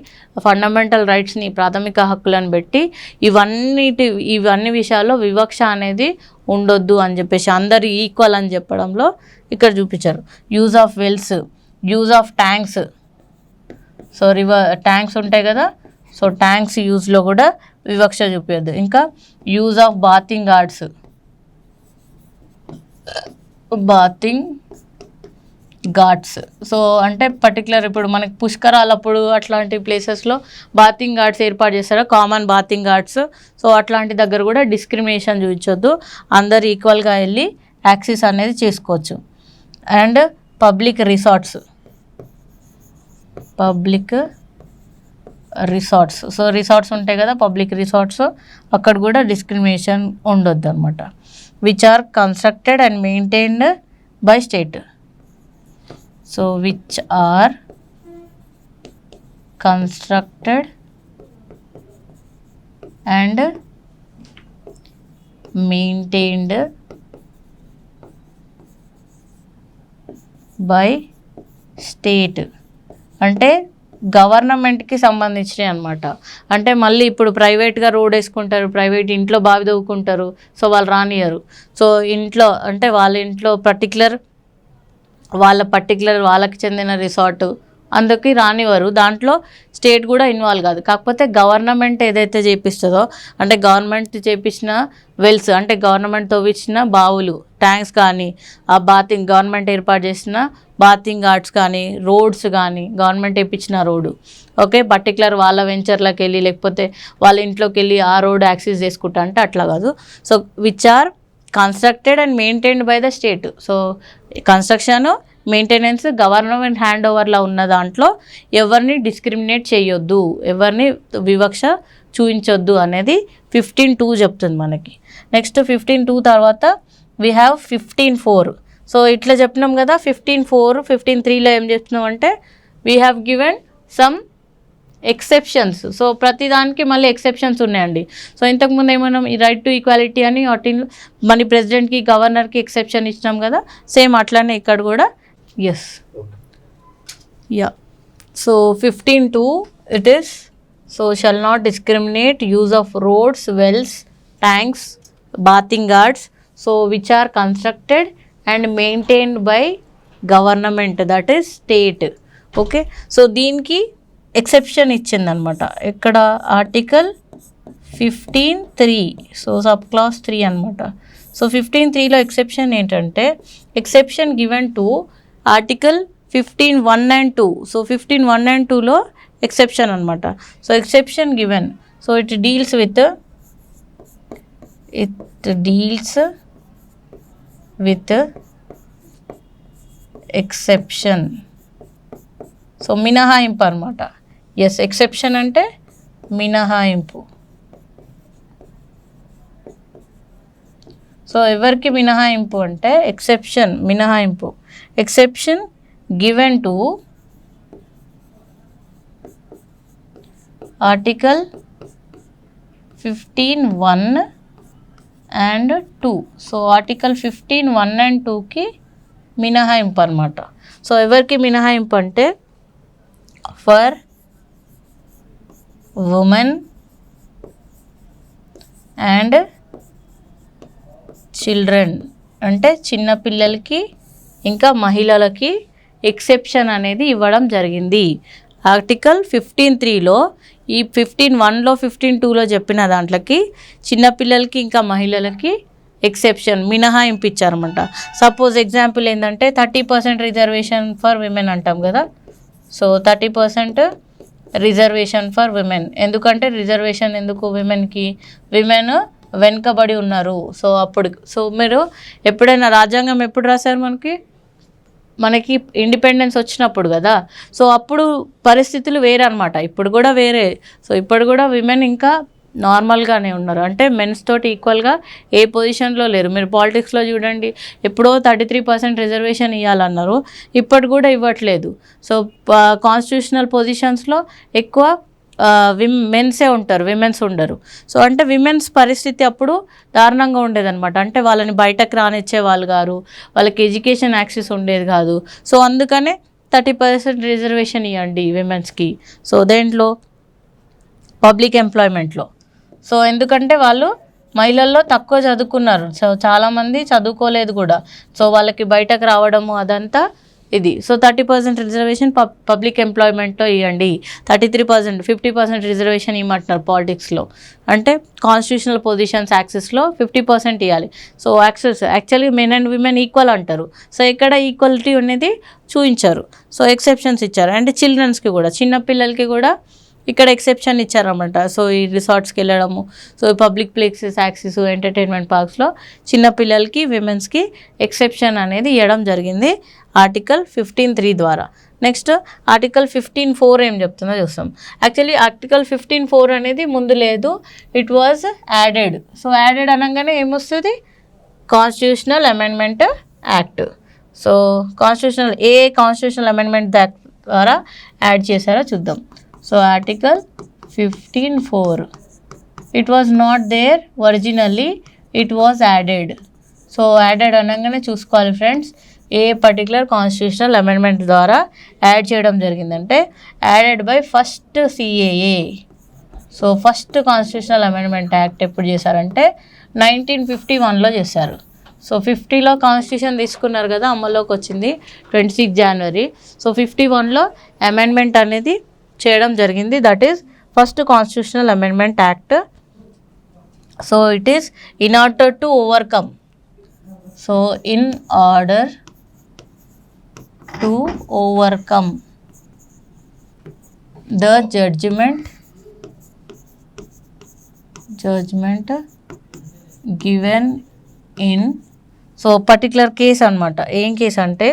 ఫండమెంటల్ రైట్స్ని, ప్రాథమిక హక్కులను పెట్టి ఇవన్నీ విషయాల్లో వివక్ష అనేది ఉండొద్దు అని చెప్పేసి అందరు ఈక్వల్ అని చెప్పడంలో ఇక్కడ చూపించారు. Use of wells, use of tanks, so tanks ఉంటాయి కదా, సో ట్యాంక్స్ యూజ్లో కూడా వివక్ష చూపించద్దు. ఇంకా use of bathing ghats, so అంటే పర్టికులర్ ఇప్పుడు మనకి పుష్కరాలప్పుడు అట్లాంటి ప్లేసెస్లో బాతింగ్ ఘాట్స్ ఏర్పాటు చేస్తారు, కామన్ బాతింగ్ ఘాట్స్. సో అట్లాంటి దగ్గర కూడా డిస్క్రిమినేషన్ చూపించొద్దు, అందరు ఈక్వల్గా వెళ్ళి యాక్సెస్ అనేది చేసుకోవచ్చు. And public resorts, so resorts ఉంటాయి కదా పబ్లిక్ రిసార్ట్స్, అక్కడ కూడా డిస్క్రిమినేషన్ ఉండొద్దు అనమాట. Which are constructed and maintained by state, so which are constructed and maintained by state, అంటే గవర్నమెంట్కి సంబంధించినవి అనమాట. అంటే మళ్ళీ ఇప్పుడు ప్రైవేట్గా రోడ్ వేసుకుంటారు, ప్రైవేట్ ఇంట్లో బావి తవ్వుకుంటారు, సో వాళ్ళు రానియరు. సో ఇంట్లో అంటే వాళ్ళ ఇంట్లో వాళ్ళకి చెందిన రిసార్ట్ అందుకే రానివ్వరు, దాంట్లో స్టేట్ కూడా ఇన్వాల్వ్ కాదు. కాకపోతే గవర్నమెంట్ ఏదైతే చేపిస్తుందో, అంటే గవర్నమెంట్ చేపించిన వెల్స్, అంటే గవర్నమెంట్ తవ్వించిన బావులు, ట్యాంక్స్ కానీ, ఆ గవర్నమెంట్ ఏర్పాటు చేసిన బాతింగ్ ఘాట్స్ కానీ, రోడ్స్ కానీ, గవర్నమెంట్ వేయించిన రోడ్డు, ఓకే, పర్టికులర్ వాళ్ళ వెంచర్లకు వెళ్ళి లేకపోతే వాళ్ళ ఇంట్లోకి వెళ్ళి ఆ రోడ్ యాక్సెస్ చేసుకుంటా అంటే అట్లా కాదు. So which are constructed and maintained by the state, so construction maintenance government hand ఓవర్లో ఉన్న దాంట్లో ఎవరిని డిస్క్రిమినేట్ చేయొద్దు, ఎవరిని వివక్ష చూపించొద్దు అనేది 15(2) చెప్తుంది మనకి. నెక్స్ట్ 15(2) తర్వాత వీ హ్యావ్ 15(4). సో ఇట్లా చెప్పినాం కదా, 15(4), 15(3)లో ఏం చెప్తున్నాం అంటే we have given some exceptions. So ప్రతిదానికి మళ్ళీ ఎక్సెప్షన్స్ ఉన్నాయండి. సో ఇంతకుముందు ఏమన్నా ఈ రైట్ టు ఈక్వాలిటీ అని మన ప్రెసిడెంట్కి, గవర్నర్కి ఎక్సెప్షన్ ఇచ్చినాం కదా, సేమ్ అట్లానే ఇక్కడ కూడా. Yes, yeah. So 15(2) it is, so shall not discriminate use of roads, wells, tanks, bathing ghats, so which are constructed and maintained by government, that is state. Okay, so దీనికి exception ఇచ్చిందనమాట ఇక్కడ article 15(3), so sub class 3 అనమాట. So 15(3)లో exception ఏంటంటే exception given to article 15(1) and 2. So 15(1) and 2లో exception అనమాట. So exception given, so it deals with exception, so మినహాయింపు అనమాట. Yes, exception అంటే మినహాయింపు. సో ఎవరికి మినహాయింపు అంటే ఎక్సెప్షన్, మినహాయింపు, exception given to article 15(1) and 2. So article 15(1) and 2కి మినహాయింపు అనమాట. సో ఎవరికి మినహాయింపు అంటే ఫర్ ఉమెన్ అండ్ చిల్డ్రన్, అంటే చిన్నపిల్లలకి ఇంకా మహిళలకి ఎక్సెప్షన్ అనేది ఇవ్వడం జరిగింది. ఆర్టికల్ 15(3)లో ఈ 15(1)లో 15(2)లో చెప్పిన దాంట్లోకి చిన్నపిల్లలకి ఇంకా మహిళలకి ఎక్సెప్షన్, మినహాయింపు ఇచ్చారన్నమాట. సపోజ్ ఎగ్జాంపుల్ ఏంటంటే 30% రిజర్వేషన్ ఫర్ విమెన్ అంటాం కదా. సో 30% రిజర్వేషన్ ఫర్ విమెన్, ఎందుకంటే రిజర్వేషన్ ఎందుకు విమెన్కి, విమెన్ వెనుకబడి ఉన్నారు. సో అప్పుడు మీరు ఎప్పుడైనా రాజ్యాంగం ఎప్పుడు రాశారు మనకి ఇండిపెండెన్స్ వచ్చినప్పుడు కదా. సో అప్పుడు పరిస్థితులు వేరే అనమాట, ఇప్పుడు కూడా వేరే. సో ఇప్పుడు కూడా విమెన్ ఇంకా నార్మల్గానే ఉన్నారు, అంటే మెన్స్ తోటి ఈక్వల్గా ఏ పొజిషన్లో లేరు. మీరు పాలిటిక్స్లో చూడండి, ఎప్పుడో 33% రిజర్వేషన్ ఇవ్వాలన్నారు, ఇప్పటి కూడా ఇవ్వట్లేదు. సో కాన్స్టిట్యూషనల్ పొజిషన్స్లో ఎక్కువ మెన్సే ఉంటారు, విమెన్స్ ఉండరు. సో అంటే విమెన్స్ పరిస్థితి అప్పుడు దారుణంగా ఉండేదన్నమాట, అంటే వాళ్ళని బయటకు రానిచ్చే వాళ్ళు గారు, వాళ్ళకి ఎడ్యుకేషన్ యాక్సెస్ ఉండేది కాదు. సో అందుకనే 30% రిజర్వేషన్ ఇవ్వండి విమెన్స్కి. సో దేంట్లో, పబ్లిక్ ఎంప్లాయ్మెంట్లో. సో ఎందుకంటే వాళ్ళు మహిళల్లో తక్కువ చదువుకున్నారు, సో చాలామంది చదువుకోలేదు కూడా. సో వాళ్ళకి బయటకు రావడము అదంతా ఇది. సో 30% రిజర్వేషన్ పబ్లిక్ ఎంప్లాయ్మెంట్లో ఇవ్వండి. 33%, 50% రిజర్వేషన్ ఇవ్వమంటున్నారు పాలిటిక్స్లో, అంటే కాన్స్టిట్యూషనల్ పొజిషన్స్ యాక్సెస్లో 50% ఇవ్వాలి. So actually men and women equal అంటారు. సో ఇక్కడ ఈక్వాలిటీ అనేది చూపించారు. సో ఎక్సెప్షన్స్ ఇచ్చారు, అంటే చిల్డ్రన్స్కి కూడా, చిన్నపిల్లలకి కూడా ఇక్కడ ఎక్సెప్షన్ ఇచ్చారన్నమాట. సో ఈ రిసార్ట్స్కి వెళ్ళడము, so public places access, entertainment పార్క్స్లో చిన్నపిల్లలకి, విమెన్స్కి ఎక్సెప్షన్ అనేది ఇవ్వడం జరిగింది ఆర్టికల్ 15(3) ద్వారా. నెక్స్ట్ ఆర్టికల్ 15(4) ఏం చెప్తుందో చూస్తాం. యాక్చువల్లీ ఆర్టికల్ 15(4) అనేది ముందు లేదు, it was added. So added అనగానే ఏమొస్తుంది, constitutional amendment act. So constitutional amendment act ద్వారా యాడ్ చేశారో చూద్దాం. So article 15(4), it was not there originally, it was added. So added అనగానే చూసుకోవాలి ఫ్రెండ్స్, ఏ పర్టికులర్ కాన్స్టిట్యూషనల్ అమెండ్మెంట్ ద్వారా యాడ్ చేయడం జరిగిందంటే added by first CAA. So first constitutional amendment act ఎప్పుడు చేశారంటే 1951లో చేశారు. సో 50లో కాన్స్టిట్యూషన్ తీసుకున్నారు కదా, అమల్లోకి వచ్చింది 26 జనవరి. సో 51లో అమెండ్మెంట్ అనేది చేయడం జరిగింది, that is first constitutional amendment act. So it is in order to overcome, so in order to overcome the judgment given in, so particular case అనమాట. ఏం కేసు అంటే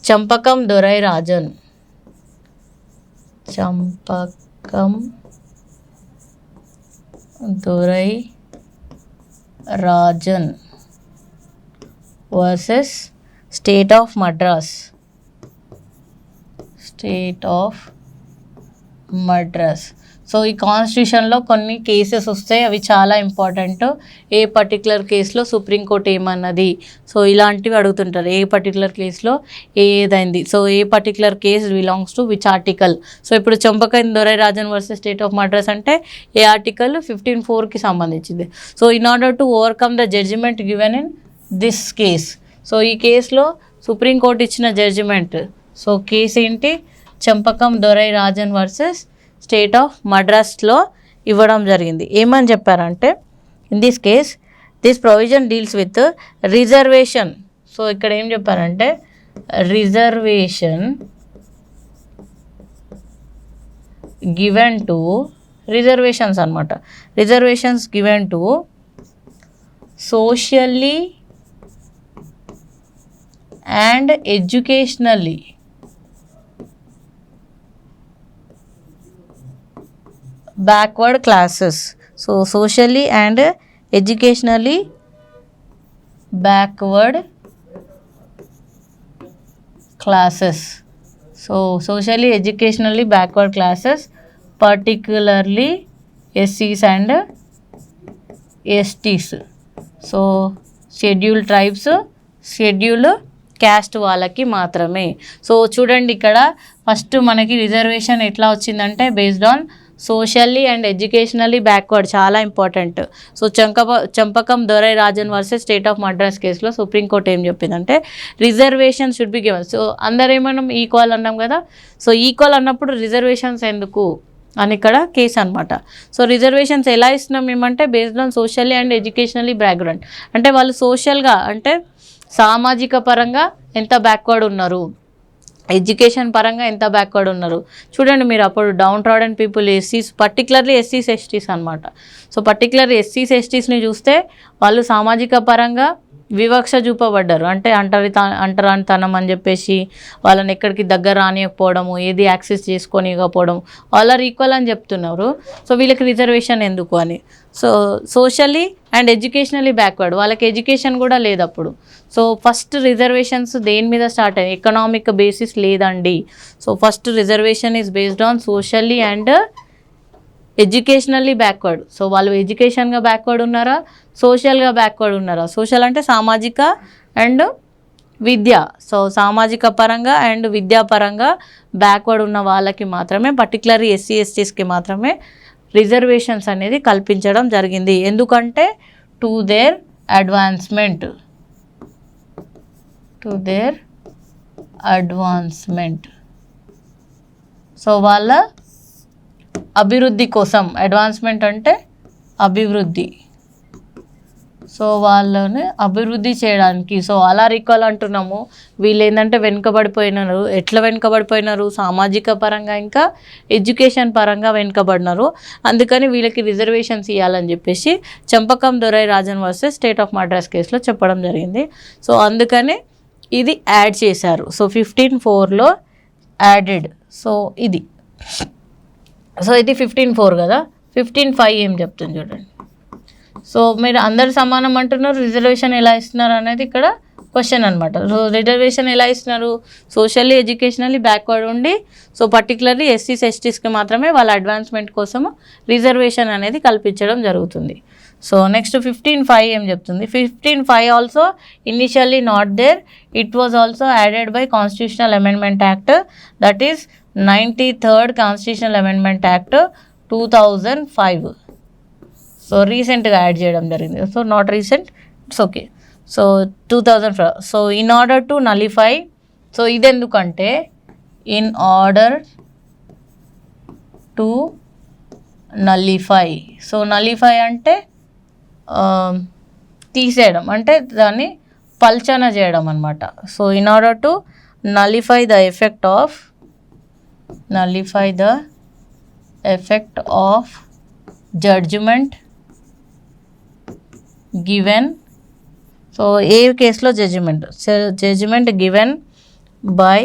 Champakam Dorairajan versus state of Madras. So ఈ కాన్స్టిట్యూషన్లో కొన్ని cases వస్తాయి, అవి చాలా important. ఏ పర్టికులర్ కేసులో సుప్రీంకోర్టు ఏమన్నది, సో ఇలాంటివి అడుగుతుంటారు. ఏ పర్టికులర్ కేసులో ఏదైంది, సో ఏ particular case belongs to which article. So ఇప్పుడు Champakam Dorairajan versus state of Madras అంటే ఏ ఆర్టికల్, 15(4)కి సంబంధించింది. So in order to overcome the judgment given in this case. So ఈ కేసులో సుప్రీంకోర్టు ఇచ్చిన జడ్జిమెంట్, సో కేసు ఏంటి, Champakam Dorairajan versus state of మద్రాస్లో ఇవ్వడం జరిగింది. ఏమని చెప్పారంటే, in this case this provision deals with reservation. So ఇక్కడ ఏం చెప్పారంటే రిజర్వేషన్ గివెన్ టు, రిజర్వేషన్స్ అనమాట, reservations given to socially and educationally backward classes. So socially and educationally backward classes. So socially educationally backward classes, particularly SCs and STs. So scheduled tribes, scheduled caste వాళ్ళకి మాత్రమే. So చూడండి ఇక్కడ first మనకి reservation ఎట్లా వచ్చిందంటే based on socially and educationally backward, చాలా important. So Champakam Dorairajan versus state of Madras కేసులో supreme court ఏం చెప్పిందంటే reservation should be given. So అందరేమనం ఈక్వల్ అన్నాం కదా, సో ఈక్వల్ అన్నప్పుడు రిజర్వేషన్స్ ఎందుకు అని ఇక్కడ కేసు అనమాట. సో రిజర్వేషన్స్ ఎలా ఇస్తున్నాం ఏమంటే based on socially and educationally background, అంటే వాళ్ళు సోషల్గా అంటే సామాజిక పరంగా ఎంత బ్యాక్వర్డ్ ఉన్నారు, ఎడ్యుకేషన్ పరంగా ఎంత బ్యాక్వర్డ్ ఉన్నారు చూడండి మీరు. అప్పుడు డౌన్ ట్రాడన్ పీపుల్ ఎస్సీస్, పర్టికులర్లీ ఎస్సీస్ ఎస్టీస్ అనమాట. సో పర్టికులర్లీ ఎస్సీస్ ఎస్టీస్ని చూస్తే వాళ్ళు సామాజిక పరంగా వివక్ష చూపబడ్డారు. అంటే అంటరానితనం అని చెప్పేసి వాళ్ళని ఎక్కడికి దగ్గర రానియకపోవడము, ఏది యాక్సెస్ చేసుకోనియకపోవడం, వాళ్ళ ఈక్వల్ అని చెప్తున్నారు. సో వీళ్ళకి రిజర్వేషన్ ఎందుకు అని. So socially and educationally backward, వాళ్ళకి ఎడ్యుకేషన్ కూడా లేదు అప్పుడు. సో ఫస్ట్ రిజర్వేషన్స్ దేని మీద స్టార్ట్ అయ్యాయి? ఎకనామిక్ బేసిస్ లేదండి. So first reservation is based on socially and educationally backward. So వాళ్ళు ఎడ్యుకేషన్గా బ్యాక్వర్డ్ ఉన్నారా, సోషల్గా బ్యాక్వర్డ్ ఉన్నారా? సోషల్ అంటే సామాజిక అండ్ విద్య. సో సామాజిక పరంగా అండ్ విద్యాపరంగా బ్యాక్వర్డ్ ఉన్న వాళ్ళకి మాత్రమే, పర్టికులర్లీ ఎస్సీ ఎస్టీస్కి మాత్రమే రిజర్వేషన్స్ అనేది కల్పించడం జరిగింది. ఎందుకంటే టు దేర్ అడ్వాన్స్మెంట్, సో వాళ్ళ అభివృద్ధి కోసం. అడ్వాన్స్మెంట్ అంటే అభివృద్ధి. సో వాళ్ళని అభివృద్ధి చేయడానికి. సో అలా రీకాల్ అంటున్నాము. వీళ్ళు ఏంటంటే వెనుకబడిపోయినారు. ఎట్లా వెనుకబడిపోయినారు? సామాజిక పరంగా ఇంకా ఎడ్యుకేషన్ పరంగా వెనుకబడినారు. అందుకని వీళ్ళకి రిజర్వేషన్స్ ఇవ్వాలని చెప్పేసి Champakam Dorairajan versus state of Madras కేసులో చెప్పడం జరిగింది. సో అందుకని ఇది యాడ్ చేశారు. So 15(4)లో added. సో ఇది 15(4) కదా. 15(5) ఏం చెప్తుంది చూడండి. సో మీరు అందరు సమానం అంటున్నారు, రిజర్వేషన్ ఎలా ఇస్తున్నారు అనేది ఇక్కడ క్వశ్చన్ అనమాట. సో రిజర్వేషన్ ఎలా ఇస్తున్నారు? సోషల్లీ ఎడ్యుకేషనల్లీ బ్యాక్వర్డ్ ఉండి, సో పర్టికులర్లీ ఎస్సీస్ ఎస్టీస్కి మాత్రమే వాళ్ళ అడ్వాన్స్మెంట్ కోసం రిజర్వేషన్ అనేది కల్పించడం జరుగుతుంది. సో నెక్స్ట్ 15(5) ఏం చెప్తుంది? 15(5) also initially not there, it was also added by constitutional amendment act, that is 93rd constitutional amendment act 2005. So రీసెంట్గా యాడ్ చేయడం జరిగింది. So not recent, it's okay. So 2005. So in order to nullify, so ఇదెందుకంటే in order to nullify. So nullify అంటే తీసేయడం, అంటే దాన్ని పల్చన చేయడం అనమాట. So in order to nullify the effect of judgment given. So ఏ కేసులో judgment given by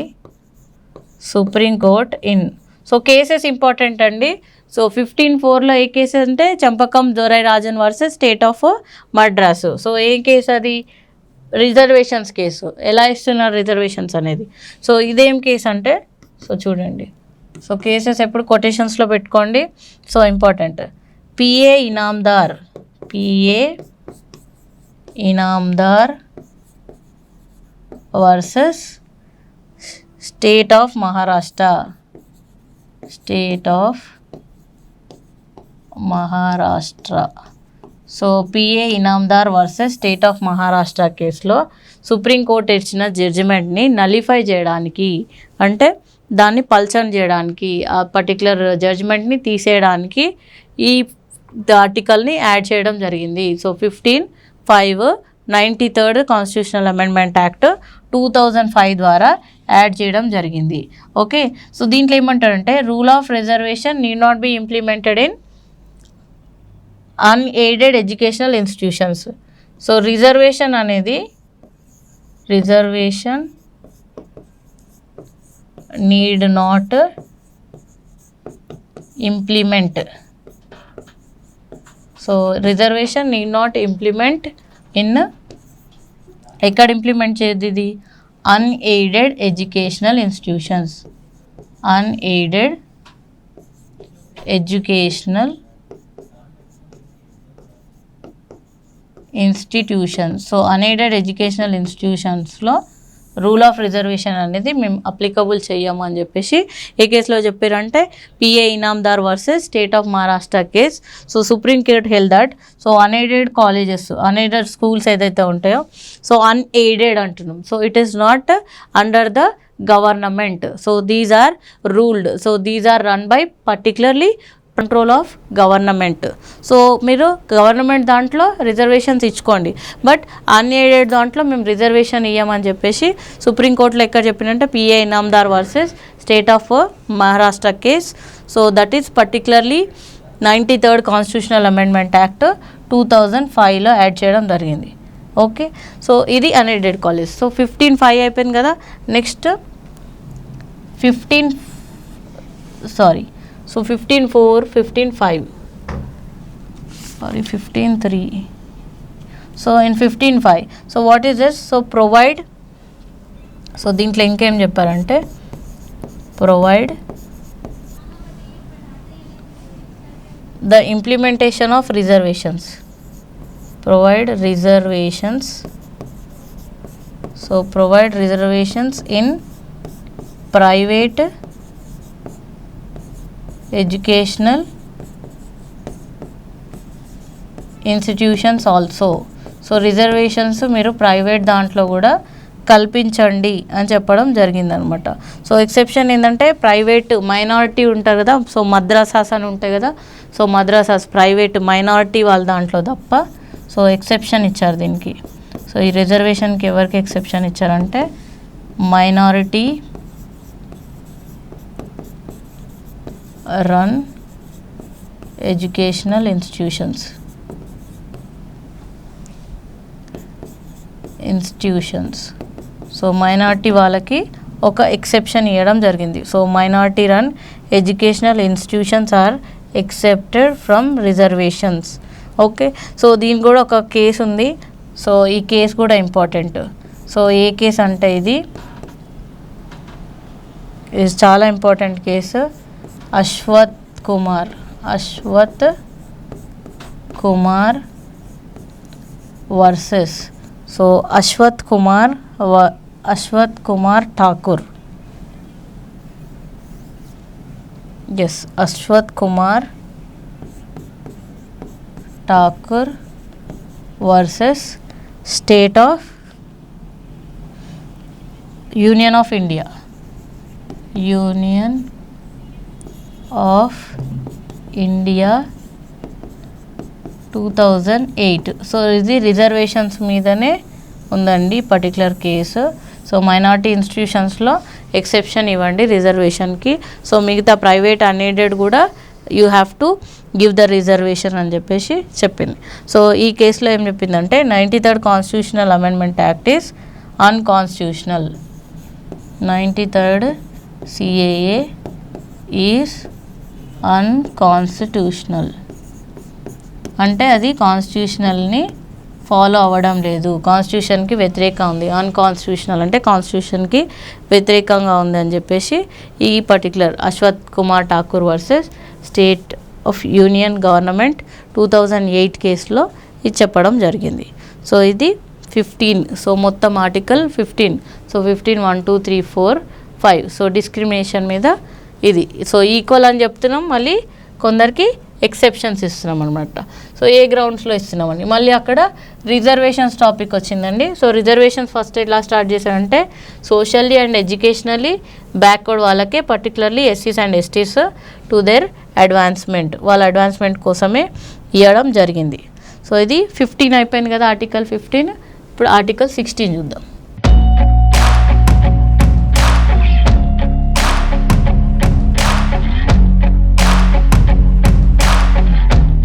supreme court in. So cases important అండి. సో 15(4)లో ఏ కేసు అంటే Champakam Dorairajan versus state of Madras. So ఏ కేసు అది? Reservations case. ఎలా ఇస్తున్నారు రిజర్వేషన్స్ అనేది? సో ఇదేం కేసు అంటే, సో చూడండి. సో కేసెస్ ఎప్పుడు కొటేషన్స్లో పెట్టుకోండి. So important. PA Inamdar versus state of Maharashtra. So PA Inamdar versus state of Maharashtra కేసులో సుప్రీంకోర్టు ఇచ్చిన జడ్జిమెంట్ని నలిఫై చేయడానికి, అంటే దాన్ని పల్చన్ చేయడానికి, ఆ పర్టికులర్ జడ్జిమెంట్ని తీసేయడానికి ఈ ఆర్టికల్ని యాడ్ చేయడం జరిగింది. So 15(5) 93rd constitutional amendment act 2005 ద్వారా యాడ్ చేయడం జరిగింది. ఓకే. సో దీంట్లో ఏమంటారంటే rule of reservation need not be implemented in unaided educational institutions. So reservation need not implement. So reservation need not implement in, ఎక్కడ implement చేయదు ఇది? Unaided educational institutions. Unaided educational institutions. So unaided educational ఇన్స్టిట్యూషన్స్లో rule of reservation అనేది మేము applicable చెయ్యము అని చెప్పేసి ఏ కేసులో చెప్పారంటే P A Inamdar versus state of Maharashtra case. So supreme court held that. So unaided colleges, unaided schools ఏదైతే ఉంటాయో, సో అన్ఎయిడెడ్ అంటున్నాం. So it is not under the government. So these are ruled. So these are run by particularly control of government. So మీరు government దాంట్లో reservations ఇచ్చుకోండి, but unaided దాంట్లో మేము reservation ఇవ్వమని చెప్పేసి సుప్రీంకోర్టులో ఎక్కడ చెప్పినంటే P A Inamdar versus state of Maharashtra case. So that is particularly 93rd constitutional amendment act 2005లో యాడ్ చేయడం జరిగింది. ఓకే, సో ఇది అన్ఎయిడెడ్ కాలేజ్. సో 15(5) అయిపోయింది కదా. Next 15(4), 15(5), 15(3). So in 15(5), so what is this? So provide, so దీంట్లో ఇంకేం చెప్పారంటే provide the implementation of reservations, provide reservations. So provide reservations in private educational institutions also. So reservations మీరు private దాంట్లో కూడా కల్పించండి అని చెప్పడం జరిగిందనమాట. సో ఎక్సెప్షన్ ఏంటంటే ప్రైవేట్ మైనారిటీ ఉంటారు కదా, సో మద్రాసాస్ అని ఉంటాయి కదా, సో మద్రాసాస్ ప్రైవేట్ మైనారిటీ వాళ్ళ దాంట్లో తప్ప సో ఎక్సెప్షన్ ఇచ్చారు దీనికి. సో ఈ రిజర్వేషన్కి ఎవరికి ఎక్సెప్షన్ ఇచ్చారంటే minority run educational institutions. So minority వాళ్ళకి ఒక ఎక్సెప్షన్ ఇవ్వడం జరిగింది. So minority run educational institutions are excepted from reservations. Okay, so దీనికి కూడా ఒక కేసు ఉంది. సో ఈ కేసు కూడా ఇంపార్టెంట్. సో ఏ కేసు అంటే ఇది చాలా important case. Ashwath Kumar versus, so Ashwath Kumar Thakur. Yes, Ashwath Kumar Thakur versus state of union of India 2008. So ఇది రిజర్వేషన్స్ మీదనే ఉందండి పర్టికులర్ కేసు. సో మైనారిటీ ఇన్స్టిట్యూషన్స్లో ఎక్సెప్షన్ ఇవ్వండి రిజర్వేషన్కి. సో మిగతా ప్రైవేట్ అన్ఎయిడెడ్ కూడా you have to give the reservation అని చెప్పేసి చెప్పింది. సో ఈ కేసులో ఏం చెప్పిందంటే 93rd constitutional amendment act is unconstitutional. 93rd CAA is unconstitutional అంటే అది కాన్స్టిట్యూషనల్ని ఫాలో అవ్వడం లేదు, కాన్స్టిట్యూషన్కి వ్యతిరేకంగా ఉంది. అన్కాన్స్టిట్యూషనల్ అంటే కాన్స్టిట్యూషన్కి వ్యతిరేకంగా ఉంది అని చెప్పేసి ఈ particular Ashwath Kumar Thakur versus state of union government 2008 కేసులో ఇది చెప్పడం జరిగింది. సో ఇది 15. సో మొత్తం ఆర్టికల్ 15. సో 15 1 2 3 4 5. సో డిస్క్రిమినేషన్ మీద ఇది. సో ఈక్వల్ అని చెప్తున్నాం, మళ్ళీ కొందరికి ఎక్సెప్షన్స్ ఇస్తున్నాం అనమాట. సో ఏ గ్రౌండ్స్లో ఇస్తున్నామని మళ్ళీ అక్కడ రిజర్వేషన్స్ టాపిక్ వచ్చిందండి. సో రిజర్వేషన్స్ ఫస్ట్ ఎట్లా స్టార్ట్ చేశారంటే సోషల్లీ అండ్ ఎడ్యుకేషనల్లీ బ్యాక్వర్డ్ వాళ్ళకే, పర్టికులర్లీ ఎస్సీస్ and STs to their advancement, వాళ్ళ అడ్వాన్స్మెంట్ కోసమే ఇవ్వడం జరిగింది. సో ఇది 15 అయిపోయింది కదా ఆర్టికల్ 15. ఇప్పుడు ఆర్టికల్ 16 చూద్దాం.